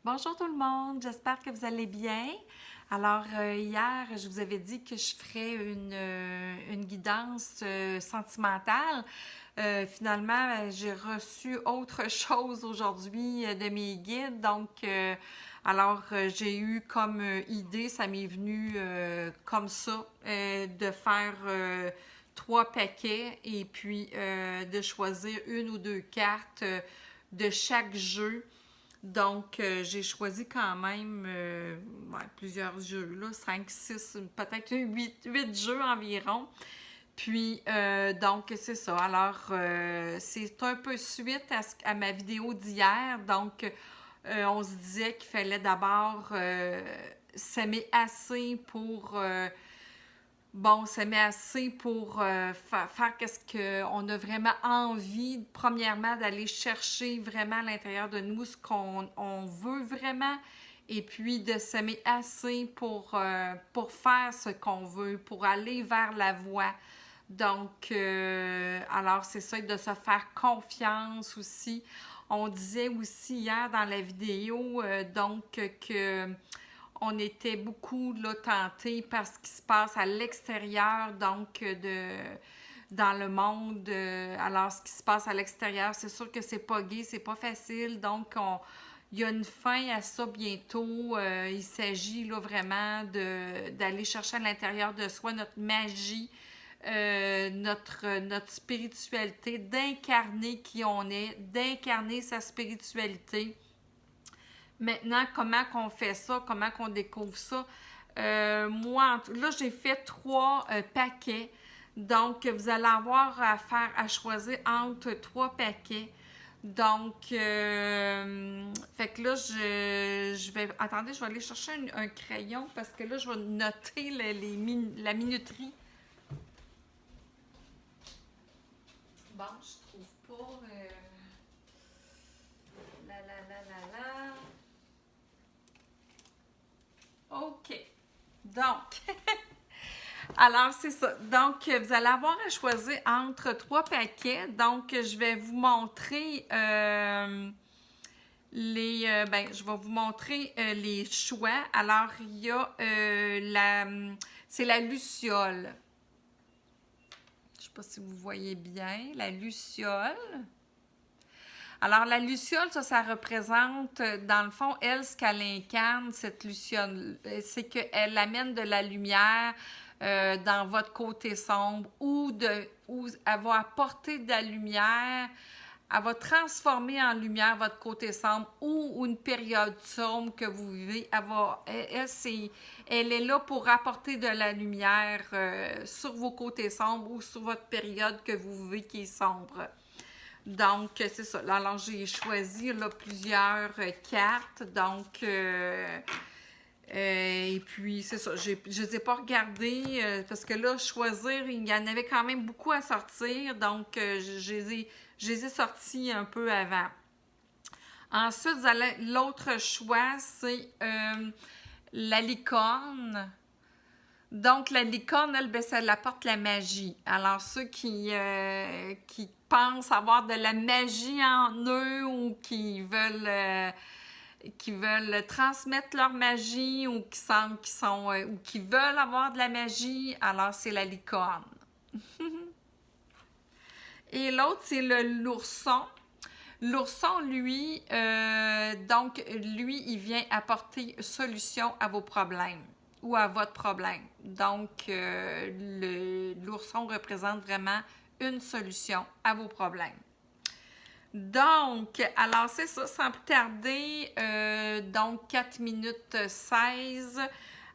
Bonjour tout le monde, j'espère que vous allez bien. Alors, hier, je vous avais dit que je ferais une guidance sentimentale. Finalement, j'ai reçu autre chose aujourd'hui de mes guides. Donc, j'ai eu comme idée, ça m'est venu comme ça, de faire trois paquets et puis de choisir une ou deux cartes de chaque jeu. Donc, j'ai choisi quand même plusieurs jeux, là, 5, 6, peut-être huit jeux environ. Puis, donc, c'est ça. Alors, c'est un peu suite à ma vidéo d'hier. Donc, on se disait qu'il fallait d'abord s'aimer assez pour bon, ça met assez pour faire qu'est-ce qu'on a vraiment envie, premièrement, d'aller chercher vraiment à l'intérieur de nous ce qu'on veut vraiment, et puis de s'aimer assez pour faire ce qu'on veut, pour aller vers la voie. Donc, alors c'est ça, de se faire confiance aussi. On disait aussi hier dans la vidéo, que on était beaucoup là, tentés par ce qui se passe à l'extérieur, donc dans le monde. Alors, ce qui se passe à l'extérieur, c'est sûr que c'est pas gai, c'est pas facile. Donc, il y a une fin à ça bientôt. Il s'agit là vraiment d'aller chercher à l'intérieur de soi notre magie, notre spiritualité, d'incarner qui on est, d'incarner sa spiritualité. Maintenant, comment qu'on fait ça? Comment qu'on découvre ça? Moi, là, j'ai fait trois paquets. Donc, vous allez avoir à choisir entre trois paquets. Donc, fait que là, je vais... Attendez, je vais aller chercher un crayon parce que là, je vais noter la minuterie. Bon, je trouve pas... la. OK. Donc, alors c'est ça. Donc, vous allez avoir à choisir entre trois paquets. Donc, je vais vous montrer je vais vous montrer les choix. Alors, il y a c'est la luciole. Je ne sais pas si vous voyez bien, la luciole. Alors, la luciole, ça représente, dans le fond, elle, ce qu'elle incarne, cette luciole, c'est qu'elle amène de la lumière dans votre côté sombre ou elle va apporter de la lumière, elle va transformer en lumière votre côté sombre ou une période sombre que vous vivez. Elle est là pour apporter de la lumière sur vos côtés sombres ou sur votre période que vous vivez qui est sombre. Donc, c'est ça. Alors, j'ai choisi là, plusieurs cartes. Donc, et puis, c'est ça. Je ne les ai pas regardées parce que là, choisir, il y en avait quand même beaucoup à sortir. Donc, je les ai sortis un peu avant. Ensuite, l'autre choix, c'est la licorne. Donc, la licorne, elle, ben, ça apporte la magie. Alors, ceux qui pensent avoir de la magie en eux ou qui veulent transmettre leur magie ou qui sentent qu'ils sont ou qui veulent avoir de la magie, alors c'est la licorne. Et l'autre, c'est l'ourson. L'ourson, lui, lui, il vient apporter solution à vos problèmes ou à votre problème. Donc, l'ourson représente vraiment une solution à vos problèmes. Donc, alors c'est ça, sans plus tarder, donc 4 minutes 16.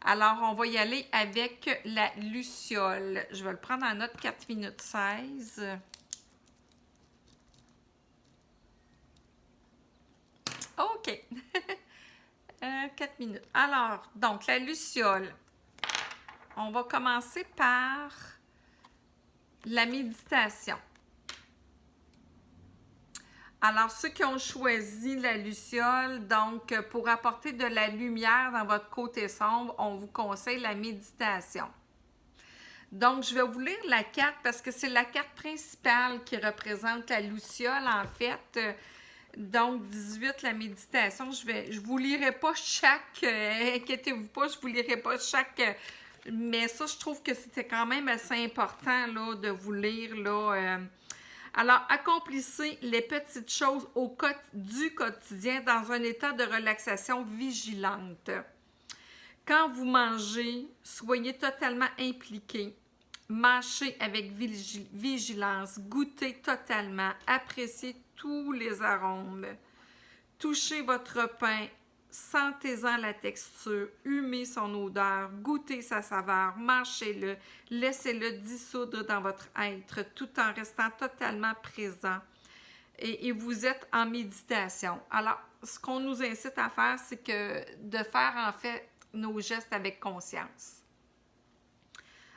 Alors, on va y aller avec la luciole. Je vais le prendre en note 4 minutes 16. OK. 4 minutes. Alors, donc, la luciole. On va commencer par la méditation. Alors, ceux qui ont choisi la luciole, donc, pour apporter de la lumière dans votre côté sombre, on vous conseille la méditation. Donc, je vais vous lire la carte parce que c'est la carte principale qui représente la luciole, en fait. Donc, 18, la méditation, je vous lirai pas chaque, inquiétez-vous pas, je vous lirai pas chaque, mais ça, je trouve que c'était quand même assez important, là, de vous lire, là. Alors, accomplissez les petites choses du quotidien dans un état de relaxation vigilante. Quand vous mangez, soyez totalement impliqué. Mâchez avec vigilance, goûtez totalement, appréciez tous les arômes. Touchez votre pain, sentez-en la texture, humez son odeur, goûtez sa saveur, mâchez-le, laissez-le dissoudre dans votre être tout en restant totalement présent. Et vous êtes en méditation. Alors, ce qu'on nous incite à faire, c'est que de faire en fait nos gestes avec conscience.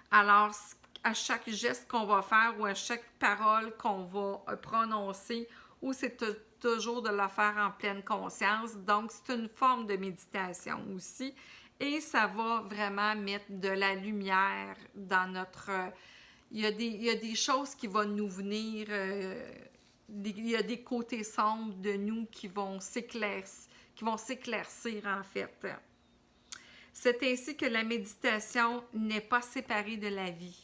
Alors, à chaque geste qu'on va faire ou à chaque parole qu'on va prononcer, ou c'est toujours de le faire en pleine conscience. Donc, c'est une forme de méditation aussi. Et ça va vraiment mettre de la lumière dans notre... il y a des choses qui vont nous venir... il y a des côtés sombres de nous qui vont s'éclaircir en fait. C'est ainsi que la méditation n'est pas séparée de la vie.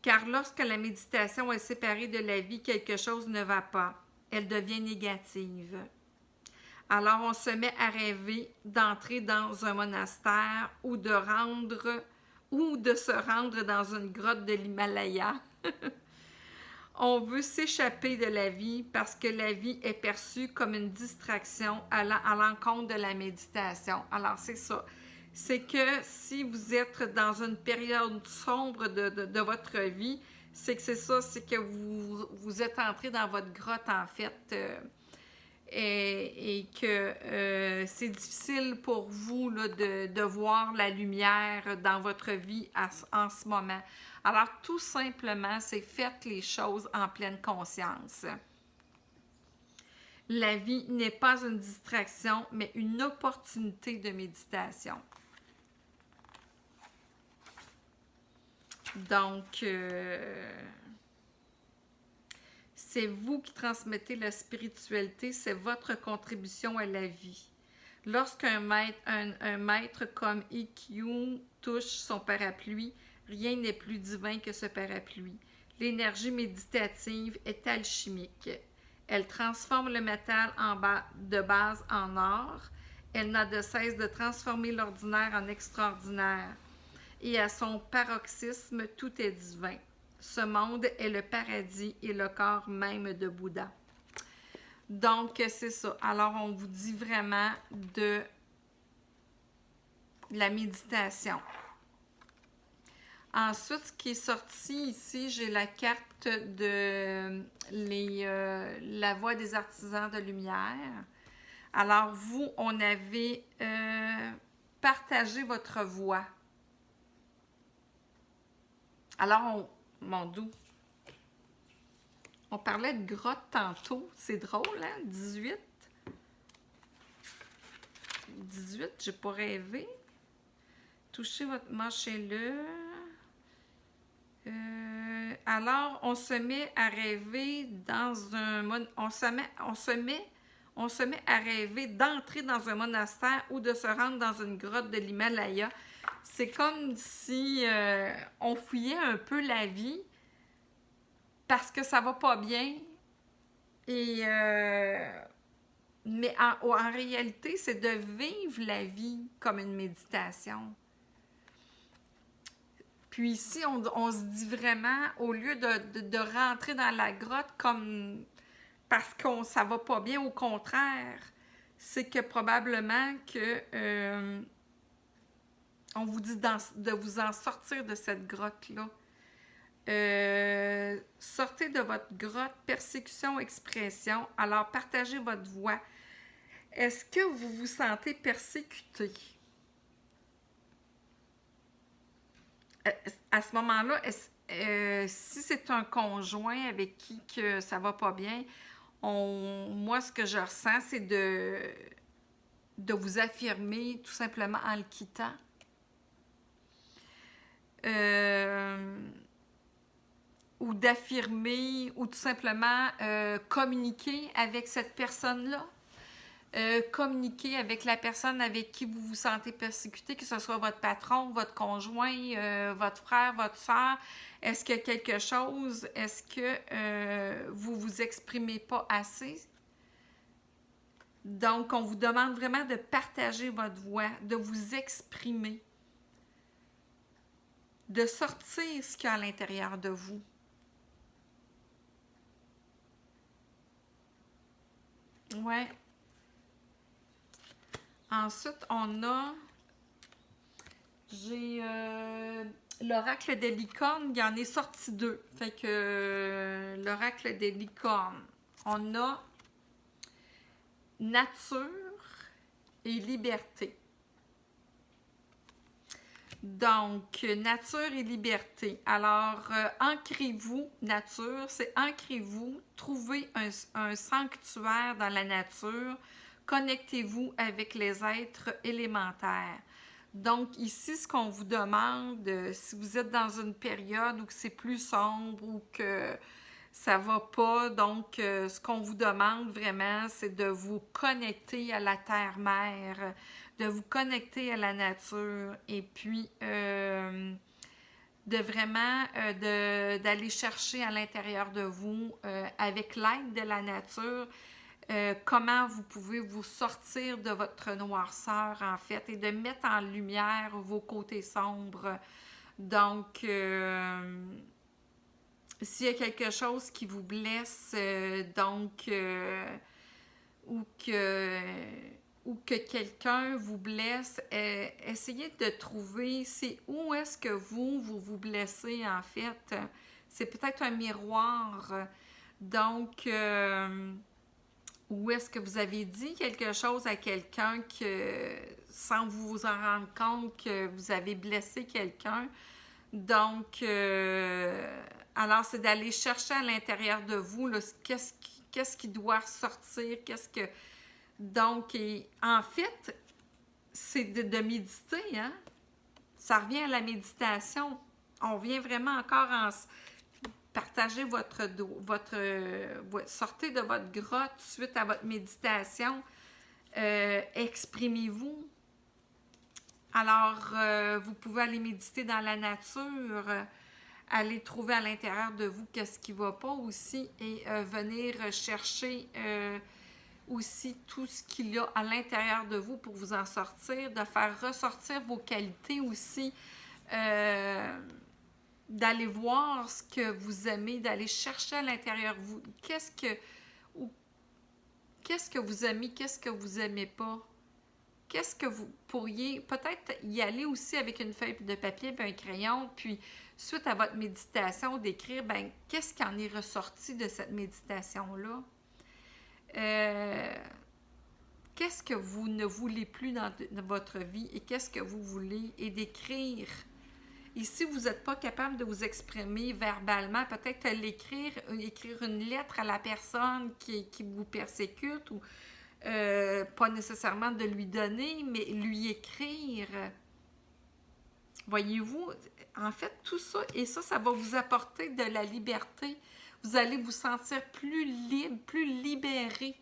Car lorsque la méditation est séparée de la vie, quelque chose ne va pas. Elle devient négative. Alors on se met à rêver d'entrer dans un monastère ou de se rendre dans une grotte de l'Himalaya. On veut s'échapper de la vie parce que la vie est perçue comme une distraction à l'encontre de la méditation. Alors, c'est ça. C'est que si vous êtes dans une période sombre de votre vie, c'est que c'est ça, c'est que vous êtes entré dans votre grotte, en fait, et que c'est difficile pour vous là, de voir la lumière dans votre vie en ce moment. Alors, tout simplement, c'est faites les choses en pleine conscience. La vie n'est pas une distraction, mais une opportunité de méditation. Donc, c'est vous qui transmettez la spiritualité, c'est votre contribution à la vie. Lorsqu'un maître comme Ikkyu touche son parapluie, rien n'est plus divin que ce parapluie. L'énergie méditative est alchimique. Elle transforme le métal de base en or. Elle n'a de cesse de transformer l'ordinaire en extraordinaire. Et à son paroxysme, tout est divin. Ce monde est le paradis et le corps même de Bouddha. Donc, c'est ça. Alors, on vous dit vraiment de la méditation. Ensuite, ce qui est sorti ici, j'ai la carte de la voix des artisans de lumière. Alors, vous, on avait partagé votre voix. Alors, mon doux, on parlait de grotte tantôt. C'est drôle, hein? 18. 18, j'ai pas rêvé. Touchez votre... Mâchez-le. Alors, on se met à rêver dans un... On se met à rêver d'entrer dans un monastère ou de se rendre dans une grotte de l'Himalaya. C'est comme si on fouillait un peu la vie parce que ça va pas bien. Et mais en réalité, c'est de vivre la vie comme une méditation. Puis ici, on se dit vraiment, au lieu de rentrer dans la grotte comme parce que ça va pas bien, au contraire, c'est que probablement que on vous dit de vous en sortir de cette grotte-là. Sortez de votre grotte, persécution, expression. Alors, partagez votre voix. Est-ce que vous vous sentez persécuté? À ce moment-là, si c'est un conjoint avec qui que ça va pas bien, moi, ce que je ressens, c'est de vous affirmer tout simplement en le quittant. ou d'affirmer ou tout simplement communiquer avec cette personne-là. Communiquer avec la personne avec qui vous vous sentez persécuté, que ce soit votre patron, votre conjoint, votre frère, votre soeur. Est-ce qu'il y a quelque chose? Est-ce que vous vous exprimez pas assez? Donc, on vous demande vraiment de partager votre voix, de vous exprimer, de sortir ce qu'il y a à l'intérieur de vous. Ouais. Ensuite, j'ai l'oracle des licornes, il y en est sorti 2. Fait que l'oracle des licornes, on a nature et liberté. Donc, nature et liberté. Alors, ancrez-vous, nature, c'est ancrez-vous, trouvez un sanctuaire dans la nature, connectez-vous avec les êtres élémentaires. Donc, ici, ce qu'on vous demande, si vous êtes dans une période où c'est plus sombre ou que ça va pas, donc ce qu'on vous demande vraiment, c'est de vous connecter à la terre-mère, de vous connecter à la nature et puis de vraiment d'aller chercher à l'intérieur de vous, avec l'aide de la nature, comment vous pouvez vous sortir de votre noirceur, en fait, et de mettre en lumière vos côtés sombres. Donc, s'il y a quelque chose qui vous blesse, ou que quelqu'un vous blesse, essayez de trouver c'est où est-ce que vous blessez, en fait. C'est peut-être un miroir. Donc, où est-ce que vous avez dit quelque chose à quelqu'un que, sans vous en rendre compte, que vous avez blessé quelqu'un. Donc, alors, c'est d'aller chercher à l'intérieur de vous, là, qu'est-ce qui doit ressortir, Donc, en fait, c'est de méditer, hein? Ça revient à la méditation. On vient vraiment encore partager sortez de votre grotte suite à votre méditation. Exprimez-vous. Alors, vous pouvez aller méditer dans la nature, aller trouver à l'intérieur de vous qu'est-ce qui ne va pas aussi et venir chercher aussi tout ce qu'il y a à l'intérieur de vous pour vous en sortir, de faire ressortir vos qualités aussi, d'aller voir ce que vous aimez, d'aller chercher à l'intérieur de vous qu'est-ce que vous aimez, qu'est-ce que vous n'aimez pas. Qu'est-ce que vous pourriez peut-être y aller aussi avec une feuille de papier et un crayon, puis suite à votre méditation, d'écrire qu'est-ce qui en est ressorti de cette méditation-là? Qu'est-ce que vous ne voulez plus dans votre vie et qu'est-ce que vous voulez? Et d'écrire. Et si vous n'êtes pas capable de vous exprimer verbalement, peut-être écrire une lettre à la personne qui vous persécute ou pas nécessairement de lui donner, mais lui écrire. Voyez-vous, en fait, tout ça, et ça va vous apporter de la liberté. Vous allez vous sentir plus libre, plus libéré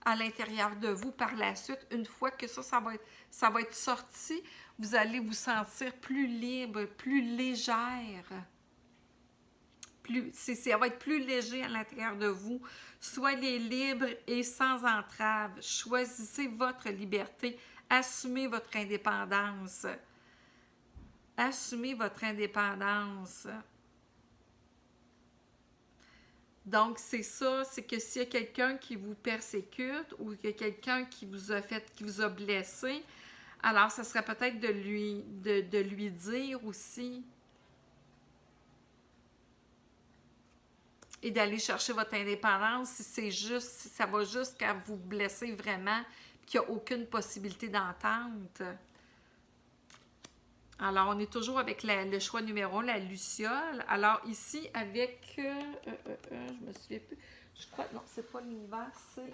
à l'intérieur de vous par la suite. Une fois que ça va être sorti, vous allez vous sentir plus libre, plus légère. Ça va être plus léger à l'intérieur de vous. Soyez libre et sans entrave. Choisissez votre liberté. Assumez votre indépendance. Assumez votre indépendance. Donc, c'est ça, c'est que s'il y a quelqu'un qui vous persécute ou qu'il y a quelqu'un qui vous a blessé, alors ça serait peut-être de lui dire aussi et d'aller chercher votre indépendance si ça va jusqu'à vous blesser vraiment, qu'il n'y a aucune possibilité d'entente. Alors, on est toujours avec le choix numéro 1, la luciole. Alors, ici, avec... je me souviens plus. Je crois... Non, c'est pas l'univers, c'est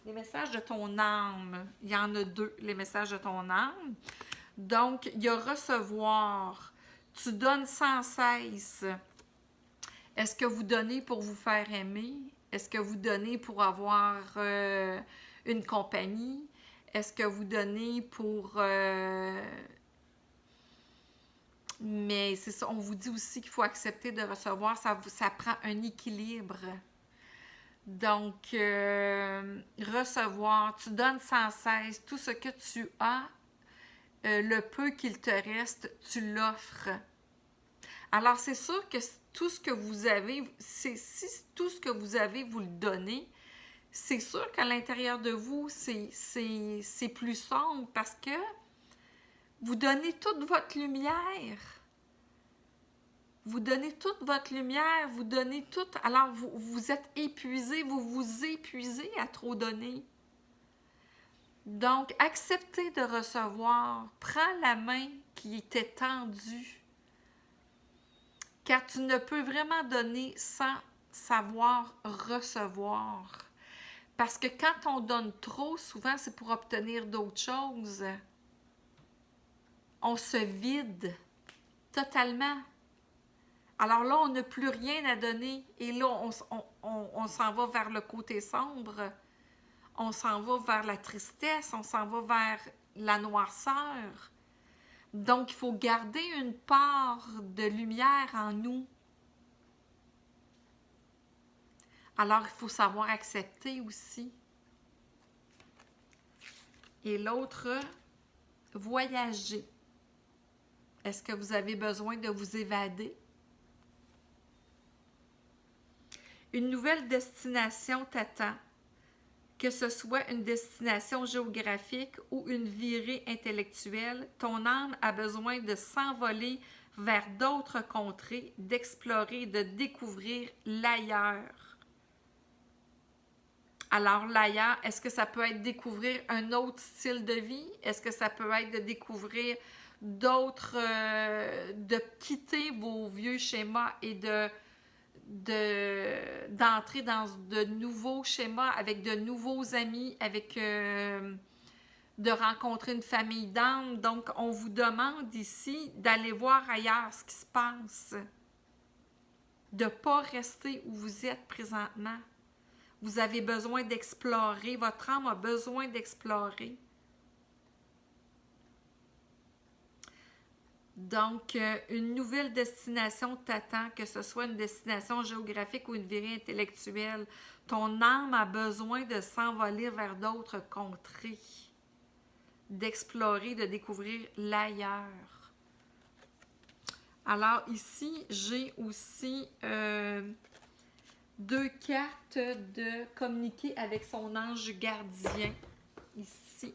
les messages de ton âme. Il y en a 2, les messages de ton âme. Donc, il y a recevoir. Tu donnes sans cesse. Est-ce que vous donnez pour vous faire aimer? Est-ce que vous donnez pour avoir une compagnie? Est-ce que vous donnez pour... Mais c'est ça, on vous dit aussi qu'il faut accepter de recevoir, ça prend un équilibre. Donc, recevoir, tu donnes sans cesse tout ce que tu as, le peu qu'il te reste, tu l'offres. Alors, c'est sûr que tout ce que vous avez, si tout ce que vous avez, vous le donnez, c'est sûr qu'à l'intérieur de vous, c'est plus sombre parce que vous donnez toute votre lumière. Vous donnez toute votre lumière, vous donnez tout. Alors, vous êtes épuisé, vous vous épuisez à trop donner. Donc, acceptez de recevoir. Prends la main qui était tendue. Car tu ne peux vraiment donner sans savoir recevoir. Parce que quand on donne trop, souvent, c'est pour obtenir d'autres choses. On se vide totalement. Alors là, on n'a plus rien à donner. Et là, on s'en va vers le côté sombre. On s'en va vers la tristesse. On s'en va vers la noirceur. Donc, il faut garder une part de lumière en nous. Alors, il faut savoir accepter aussi. Et l'autre, voyager. Est-ce que vous avez besoin de vous évader? Une nouvelle destination t'attend, que ce soit une destination géographique ou une virée intellectuelle. Ton âme a besoin de s'envoler vers d'autres contrées, d'explorer, de découvrir l'ailleurs. Alors l'ailleurs, est-ce que ça peut être découvrir un autre style de vie? Est-ce que ça peut être de découvrir d'autres, de quitter vos vieux schémas et d'entrer dans de nouveaux schémas avec de nouveaux amis, avec de rencontrer une famille d'âmes. Donc, on vous demande ici d'aller voir ailleurs ce qui se passe, de ne pas rester où vous êtes présentement. Vous avez besoin d'explorer, votre âme a besoin d'explorer. Donc, une nouvelle destination t'attend, que ce soit une destination géographique ou une virée intellectuelle. Ton âme a besoin de s'envoler vers d'autres contrées, d'explorer, de découvrir l'ailleurs. Alors ici, j'ai aussi 2 cartes de communiquer avec son ange gardien, ici.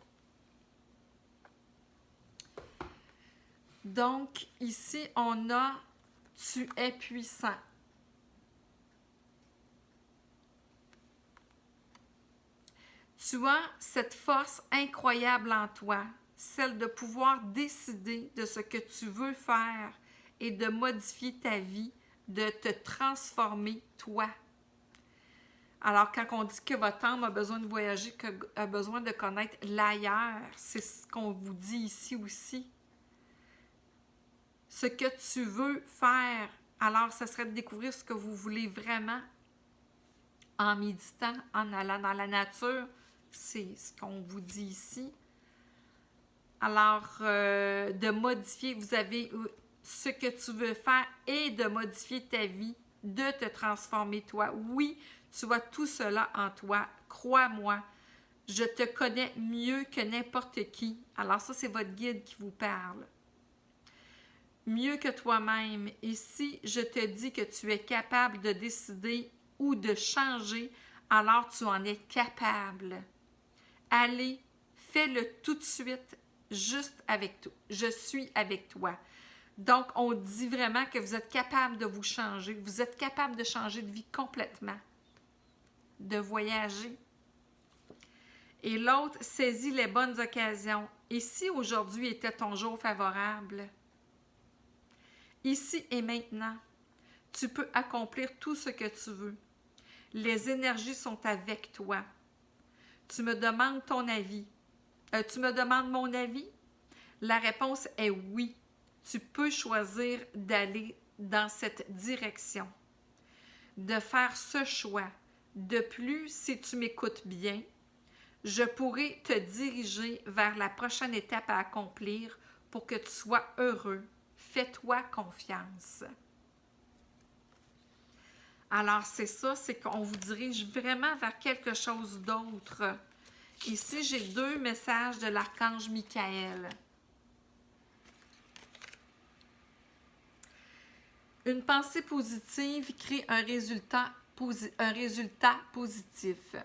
Donc, ici, on a « Tu es puissant ». Tu as cette force incroyable en toi, celle de pouvoir décider de ce que tu veux faire et de modifier ta vie, de te transformer toi. Alors, quand on dit que votre âme a besoin de voyager, a besoin de connaître l'ailleurs, c'est ce qu'on vous dit ici aussi. Ce que tu veux faire, alors ce serait de découvrir ce que vous voulez vraiment en méditant, en allant dans la nature. C'est ce qu'on vous dit ici. Alors, de modifier, vous avez ce que tu veux faire et de modifier ta vie, de te transformer toi. Oui, tu as tout cela en toi. Crois-moi, je te connais mieux que n'importe qui. Alors ça, c'est votre guide qui vous parle. Mieux que toi-même. Et si je te dis que tu es capable de décider ou de changer, alors tu en es capable. Allez, fais-le tout de suite, juste avec toi. Je suis avec toi. Donc, on dit vraiment que vous êtes capable de vous changer. Vous êtes capable de changer de vie complètement. De voyager. Et l'autre, saisis les bonnes occasions. Et si aujourd'hui était ton jour favorable? Ici et maintenant, tu peux accomplir tout ce que tu veux. Les énergies sont avec toi. Tu me demandes ton avis. Tu me demandes mon avis? La réponse est oui. Tu peux choisir d'aller dans cette direction. de faire ce choix. De plus, si tu m'écoutes bien, je pourrai te diriger vers la prochaine étape à accomplir pour que tu sois heureux. Fais-toi confiance. Alors, c'est ça, c'est qu'on vous dirige vraiment vers quelque chose d'autre. Ici, j'ai 2 messages de l'archange Michael. Une pensée positive crée un résultat positif.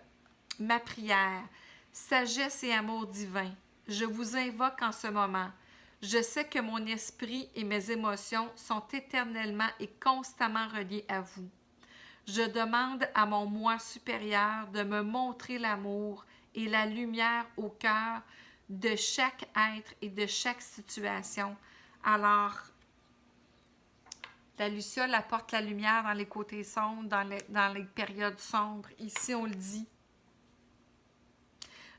Ma prière, sagesse et amour divin, je vous invoque en ce moment. Je sais que mon esprit et mes émotions sont éternellement et constamment reliés à vous. Je demande à mon moi supérieur de me montrer l'amour et la lumière au cœur de chaque être et de chaque situation. Alors, la luciole apporte la lumière dans les côtés sombres, dans les périodes sombres. Ici, on le dit.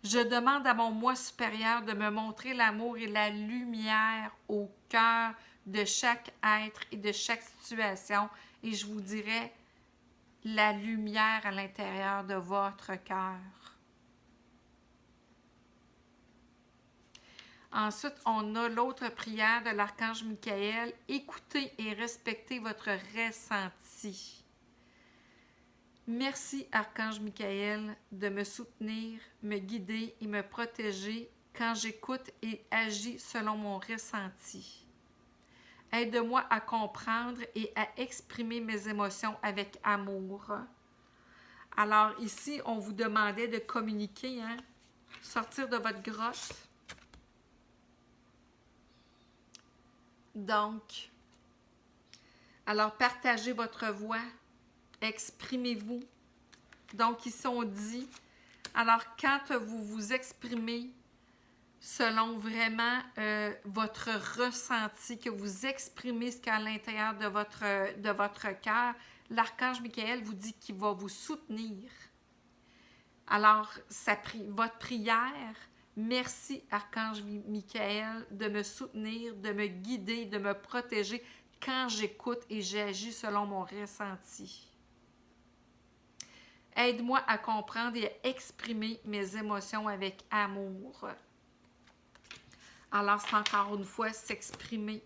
Je demande à mon moi supérieur de me montrer l'amour et la lumière au cœur de chaque être et de chaque situation. Et je vous dirais, la lumière à l'intérieur de votre cœur. Ensuite, on a l'autre prière de l'archange Michael. Écoutez et respectez votre ressenti. Merci, archange Michael, de me soutenir, me guider et me protéger quand j'écoute et agis selon mon ressenti. Aide-moi à comprendre et à exprimer mes émotions avec amour. Alors ici, on vous demandait de communiquer, hein? Sortir de votre grotte. Donc, alors partagez votre voix, exprimez-vous. Donc ici, on dit, alors quand vous vous exprimez selon vraiment votre ressenti, que vous exprimez ce qu'il y a à l'intérieur de votre cœur, l'archange Michael vous dit qu'il va vous soutenir. Alors, votre prière, merci archange Michael de me soutenir, de me guider, de me protéger quand j'écoute et j'agis selon mon ressenti. Aide-moi à comprendre et à exprimer mes émotions avec amour. Alors, c'est encore une fois s'exprimer.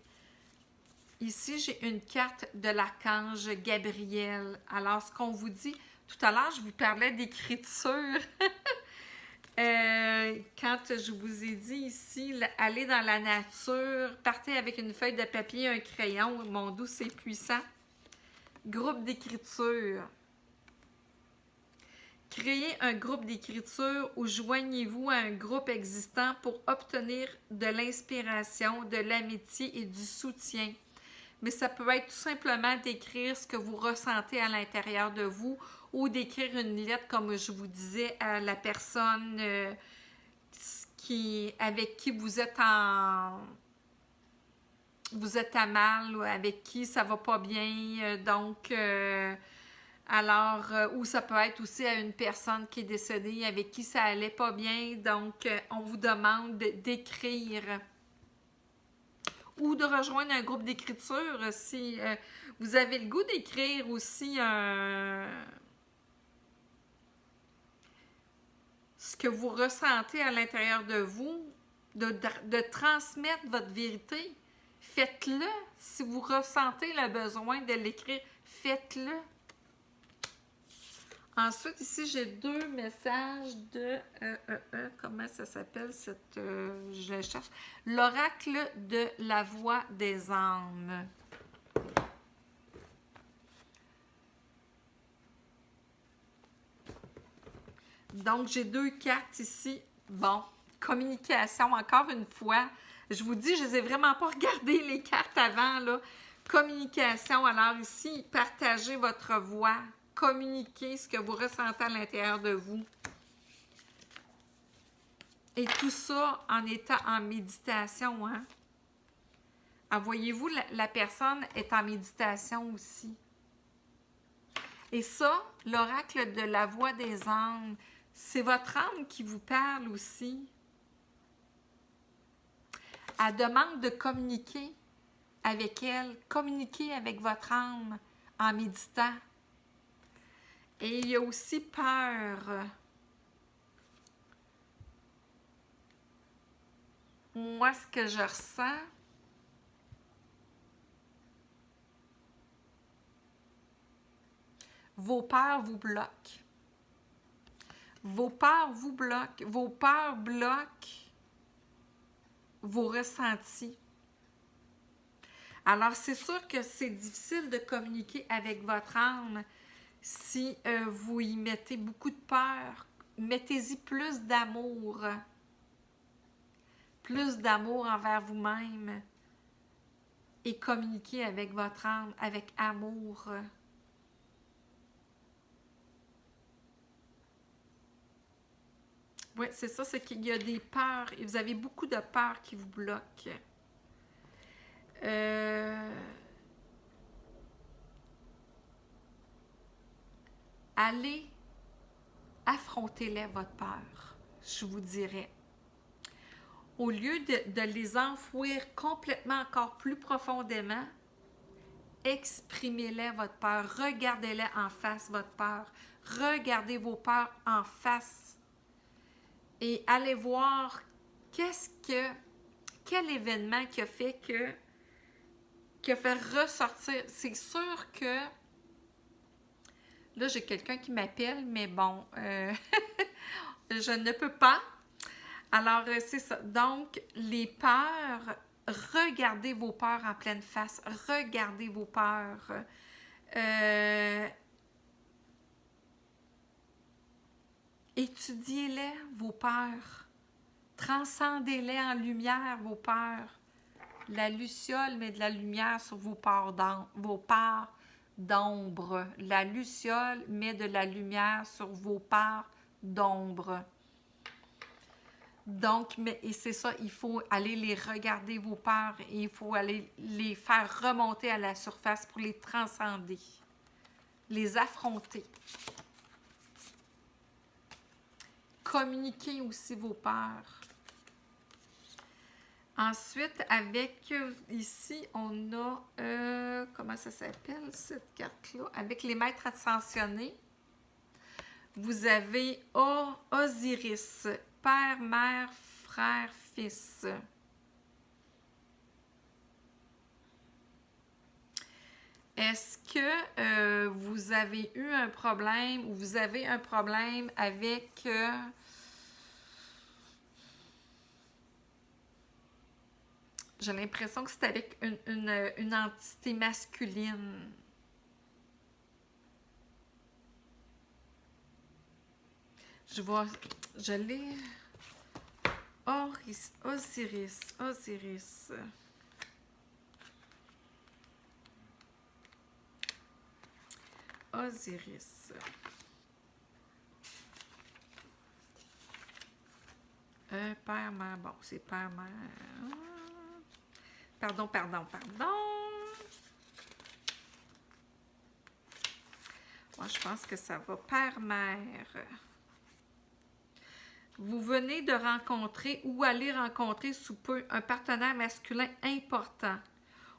Ici, j'ai une carte de l'archange Gabriel. Alors, ce qu'on vous dit, tout à l'heure, je vous parlais d'écriture. Quand je vous ai dit ici, allez dans la nature, partez avec une feuille de papier, un crayon, mon doux, c'est puissant. Groupe d'écriture. Créez un groupe d'écriture ou joignez-vous à un groupe existant pour obtenir de l'inspiration, de l'amitié et du soutien. Mais ça peut être tout simplement d'écrire ce que vous ressentez à l'intérieur de vous ou d'écrire une lettre, comme je vous disais, à la personne avec qui vous êtes à mal, ou avec qui ça va pas bien. Ou ça peut être aussi à une personne qui est décédée, avec qui ça allait pas bien. Donc, on vous demande d'écrire ou de rejoindre un groupe d'écriture si vous avez le goût d'écrire aussi ce que vous ressentez à l'intérieur de vous, de transmettre votre vérité. Faites-le. Si vous ressentez le besoin de l'écrire, faites-le. Ensuite, ici, j'ai 2 messages de... comment ça s'appelle cette... je cherche. L'oracle de la voix des âmes. Donc, j'ai 2 cartes ici. Bon, communication, encore une fois. Je vous dis, je les ai vraiment pas regardées, les cartes avant, là. Communication, alors ici, partagez votre voix. Communiquez ce que vous ressentez à l'intérieur de vous. Et tout ça en étant en méditation, hein? Alors, voyez-vous, la personne est en méditation aussi. Et ça, l'oracle de la voix des âmes, c'est votre âme qui vous parle aussi. Elle demande de communiquer avec elle. Communiquer avec votre âme en méditant. Et il y a aussi peur. Moi, ce que je ressens, vos peurs vous bloquent. Vos peurs vous bloquent. Vos peurs bloquent vos ressentis. Alors, c'est sûr que c'est difficile de communiquer avec votre âme si vous y mettez beaucoup de peur. Mettez-y plus d'amour. Plus d'amour envers vous-même. Et communiquez avec votre âme, avec amour. Oui, c'est ça, c'est qu'il y a des peurs. Et vous avez beaucoup de peurs qui vous bloquent. Allez, affrontez-les, votre peur, je vous dirais. Au lieu de les enfouir complètement encore plus profondément, exprimez-les, votre peur. Regardez-les en face, votre peur. Regardez vos peurs en face. Et allez voir quel événement qui a fait ressortir. C'est sûr que là, j'ai quelqu'un qui m'appelle, mais bon, je ne peux pas. Alors, c'est ça. Donc, les peurs, regardez vos peurs en pleine face. Regardez vos peurs. Étudiez-les, vos peurs. Transcendez-les en lumière, vos peurs. La luciole met de la lumière sur vos parts d'ombre. La luciole met de la lumière sur vos parts d'ombre. Donc, et c'est ça, il faut aller les regarder, vos peurs, et il faut aller les faire remonter à la surface pour les transcender, les affronter. Communiquez aussi vos peurs. Ensuite, avec ici, on a, comment ça s'appelle cette carte-là? Avec les maîtres ascensionnés, vous avez Osiris, père, mère, frère, fils. Est-ce que vous avez eu un problème ou vous avez un problème avec j'ai l'impression que c'est avec une entité masculine. Je l'ai. Osiris. Père, mère, bon, c'est père, mère. Pardon. Moi, je pense que ça va. Père, mère. Vous venez de rencontrer ou allez rencontrer sous peu un partenaire masculin important.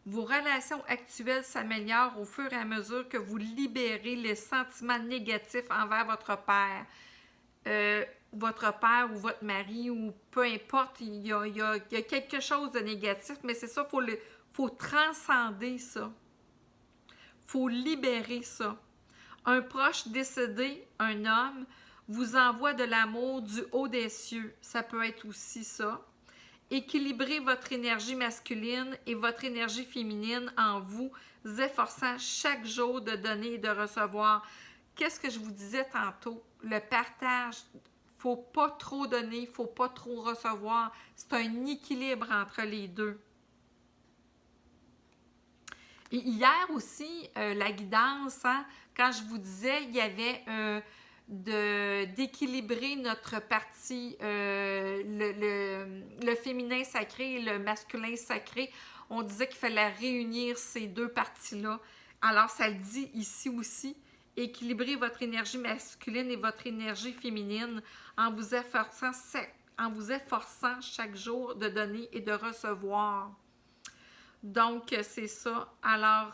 Vos relations actuelles s'améliorent au fur et à mesure que vous libérez les sentiments négatifs envers votre père. Votre père ou votre mari, ou peu importe, il y a quelque chose de négatif, mais c'est ça, faut transcender ça. Faut libérer ça. Un proche décédé, un homme, vous envoie de l'amour du haut des cieux. Ça peut être aussi ça. Équilibrez votre énergie masculine et votre énergie féminine en vous efforçant chaque jour de donner et de recevoir. Qu'est-ce que je vous disais tantôt? Le partage. Il ne faut pas trop donner, il ne faut pas trop recevoir. C'est un équilibre entre les deux. Et hier aussi, la guidance, hein, quand je vous disais, il y avait d'équilibrer notre partie, le féminin sacré et le masculin sacré. On disait qu'il fallait réunir ces deux parties-là. Alors, ça le dit ici aussi. Équilibrez votre énergie masculine et votre énergie féminine en vous efforçant chaque jour de donner et de recevoir. Donc, c'est ça. Alors,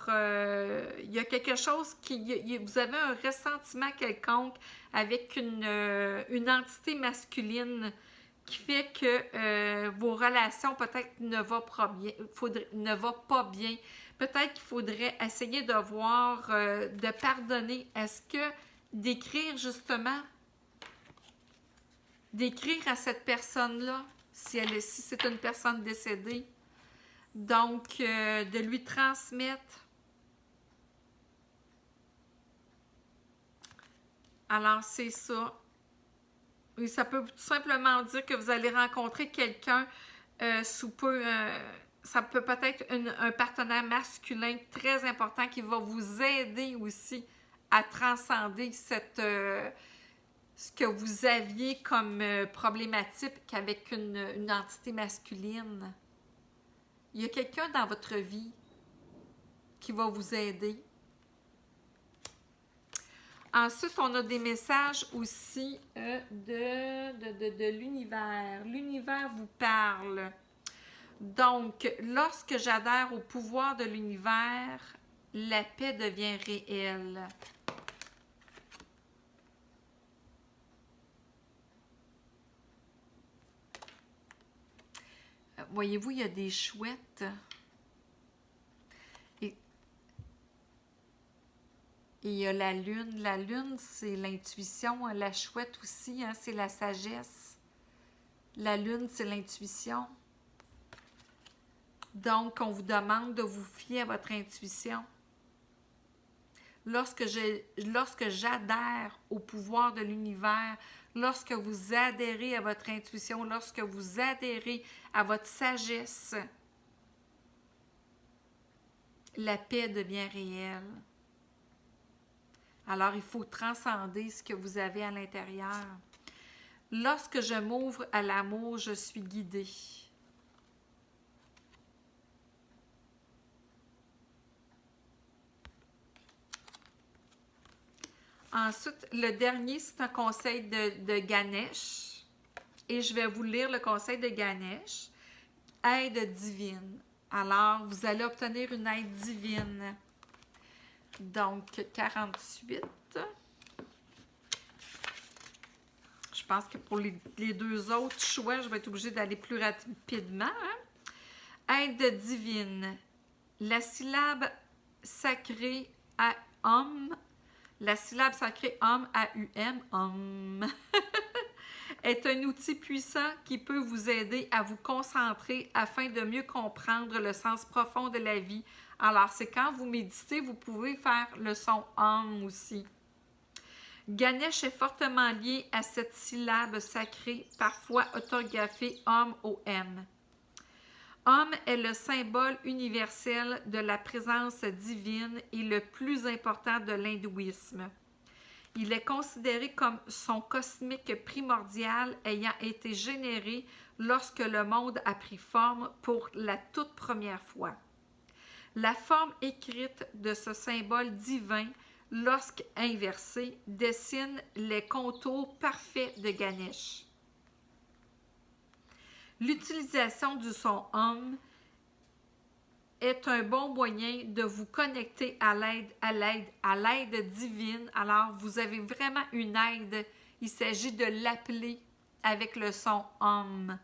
il y a quelque chose vous avez un ressentiment quelconque avec une entité masculine qui fait que vos relations peut-être ne va pas bien. Peut-être qu'il faudrait essayer de voir, de pardonner. Est-ce que d'écrire justement, d'écrire à cette personne-là, si c'est une personne décédée, donc de lui transmettre. Alors, c'est ça. Oui, ça peut tout simplement dire que vous allez rencontrer quelqu'un sous peu. Ça peut peut-être un partenaire masculin très important qui va vous aider aussi à transcender ce que vous aviez comme problématique avec une entité masculine. Il y a quelqu'un dans votre vie qui va vous aider. Ensuite, on a des messages aussi de l'univers. L'univers vous parle. Donc, lorsque j'adhère au pouvoir de l'univers, la paix devient réelle. Voyez-vous, il y a des chouettes. Et il y a la lune. La lune, c'est l'intuition. La chouette aussi, hein, c'est la sagesse. La lune, c'est l'intuition. Donc, on vous demande de vous fier à votre intuition. Lorsque j'adhère au pouvoir de l'univers, lorsque vous adhérez à votre intuition, lorsque vous adhérez à votre sagesse, la paix devient réelle. Alors, il faut transcender ce que vous avez à l'intérieur. Lorsque je m'ouvre à l'amour, je suis guidée. Ensuite, le dernier, c'est un conseil de Ganesh. Et je vais vous lire le conseil de Ganesh. Aide divine. Alors, vous allez obtenir une aide divine. Donc, 48. Je pense que pour les deux autres choix, je vais être obligée d'aller plus rapidement. Hein? Aide divine. La syllabe sacrée à homme. La syllabe sacrée homme, A-U-M, homme, est un outil puissant qui peut vous aider à vous concentrer afin de mieux comprendre le sens profond de la vie. Alors, c'est quand vous méditez, vous pouvez faire le son homme aussi. Ganesh est fortement lié à cette syllabe sacrée, parfois orthographiée homme au M. Homme est le symbole universel de la présence divine et le plus important de l'hindouisme. Il est considéré comme son cosmique primordial ayant été généré lorsque le monde a pris forme pour la toute première fois. La forme écrite de ce symbole divin, lorsqu'inversé, dessine les contours parfaits de Ganesh. L'utilisation du son homme est un bon moyen de vous connecter à l'aide divine. Alors, vous avez vraiment une aide. Il s'agit de l'appeler avec le son homme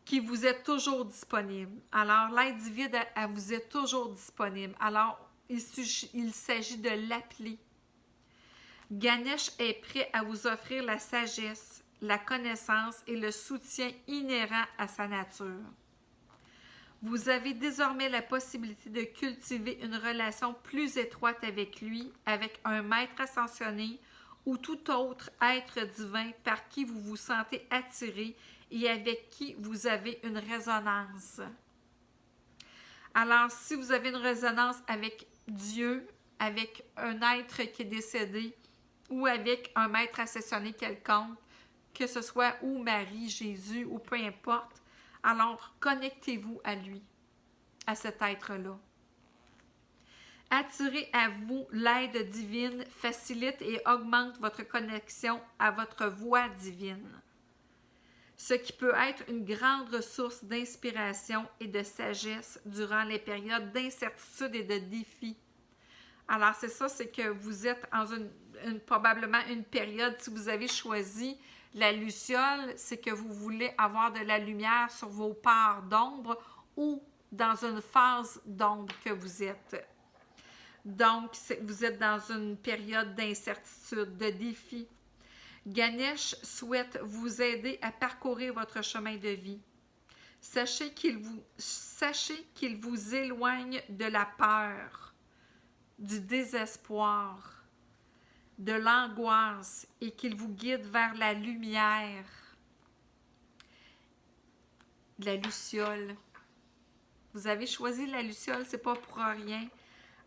qui vous est toujours disponible. Alors, l'aide divine, elle vous est toujours disponible. Alors, il s'agit de l'appeler. Ganesh est prêt à vous offrir la sagesse, la connaissance et le soutien inhérent à sa nature. Vous avez désormais la possibilité de cultiver une relation plus étroite avec lui, avec un maître ascensionné ou tout autre être divin par qui vous vous sentez attiré et avec qui vous avez une résonance. Alors, si vous avez une résonance avec Dieu, avec un être qui est décédé ou avec un maître ascensionné quelconque, que ce soit ou Marie, Jésus ou peu importe, alors connectez-vous à lui, à cet être-là. Attirer à vous l'aide divine facilite et augmente votre connexion à votre voix divine. ce qui peut être une grande ressource d'inspiration et de sagesse durant les périodes d'incertitude et de défi. Alors, c'est ça, c'est que vous êtes dans probablement une période, si vous avez choisi la luciole, c'est que vous voulez avoir de la lumière sur vos parts d'ombre ou dans une phase d'ombre que vous êtes. Donc, vous êtes dans une période d'incertitude, de défi. Ganesh souhaite vous aider à parcourir votre chemin de vie. Sachez qu'il vous éloigne de la peur, du désespoir, de l'angoisse et qu'il vous guide vers la lumière. La luciole. Vous avez choisi la luciole, c'est pas pour rien.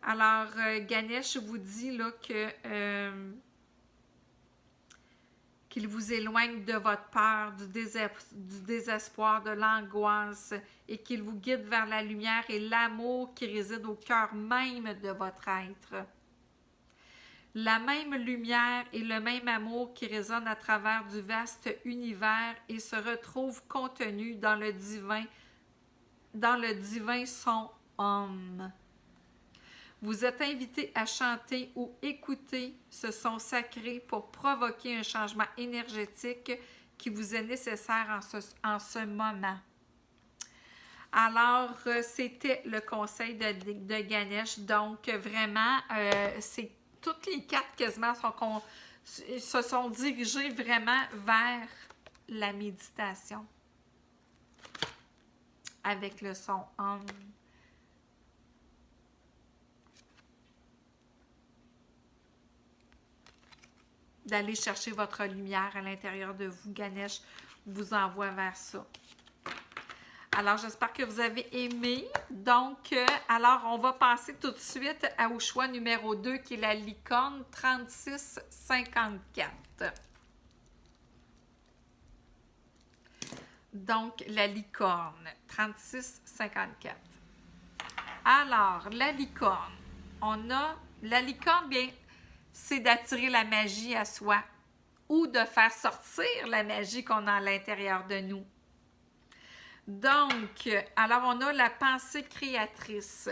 Alors, Ganesh vous dit là que qu'il vous éloigne de votre peur, du désespoir, de l'angoisse et qu'il vous guide vers la lumière et l'amour qui réside au cœur même de votre être. La même lumière et le même amour qui résonnent à travers du vaste univers et se retrouvent contenus dans le divin son Om. Vous êtes invité à chanter ou écouter ce son sacré pour provoquer un changement énergétique qui vous est nécessaire en ce moment. Alors, c'était le conseil de Ganesh. Donc, vraiment, c'est toutes les cartes quasiment se sont dirigées vraiment vers la méditation avec le son Om. D'aller chercher votre lumière à l'intérieur de vous. Ganesh vous envoie vers ça. Alors, j'espère que vous avez aimé. Donc, alors, on va passer tout de suite au choix numéro 2, qui est la licorne 3654. Donc, la licorne 3654. Alors, la licorne. La licorne, bien, c'est d'attirer la magie à soi ou de faire sortir la magie qu'on a à l'intérieur de nous. Donc, alors on a la pensée créatrice.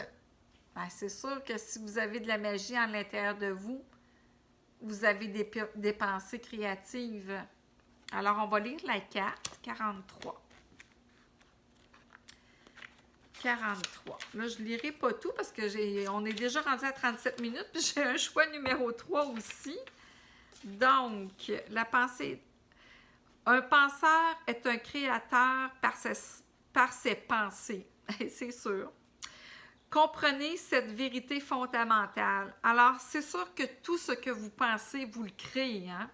Ben, c'est sûr que si vous avez de la magie à l'intérieur de vous, vous avez des pensées créatives. Alors, on va lire la carte 43. 43. Là, je ne lirai pas tout parce que on est déjà rendu à 37 minutes, puis j'ai un choix numéro 3 aussi. Donc, la pensée. Un penseur est un créateur par ses pensées, c'est sûr. Comprenez cette vérité fondamentale. Alors, c'est sûr que tout ce que vous pensez, vous le créez, hein?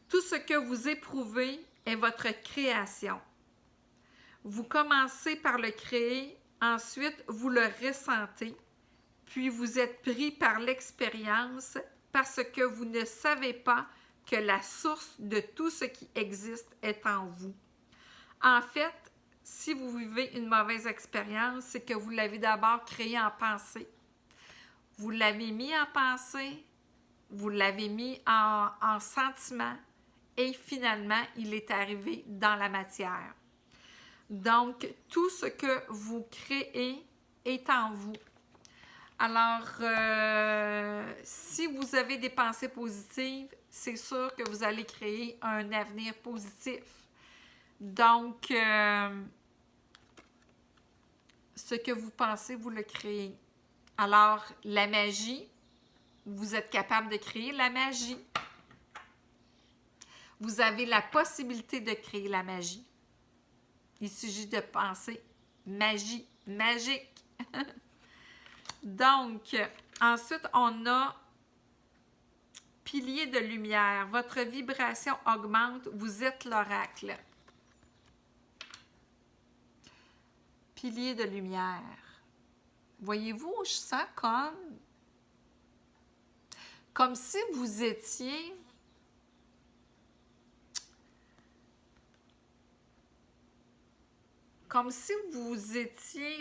Tout ce que vous éprouvez est votre création. Vous commencez par le créer, ensuite vous le ressentez, puis vous êtes pris par l'expérience parce que vous ne savez pas que la source de tout ce qui existe est en vous. En fait, si vous vivez une mauvaise expérience, c'est que vous l'avez d'abord créée en pensée. Vous l'avez mis en pensée, vous l'avez mis en sentiment et finalement, il est arrivé dans la matière. Donc, tout ce que vous créez est en vous. Alors, si vous avez des pensées positives, c'est sûr que vous allez créer un avenir positif. Donc, ce que vous pensez, vous le créez. Alors, la magie, vous êtes capable de créer la magie. Vous avez la possibilité de créer la magie. Il suffit de penser magie, magique. Donc, ensuite, on a pilier de lumière. Votre vibration augmente, vous êtes l'oracle. Pilier de lumière. Voyez-vous, je sens comme si vous étiez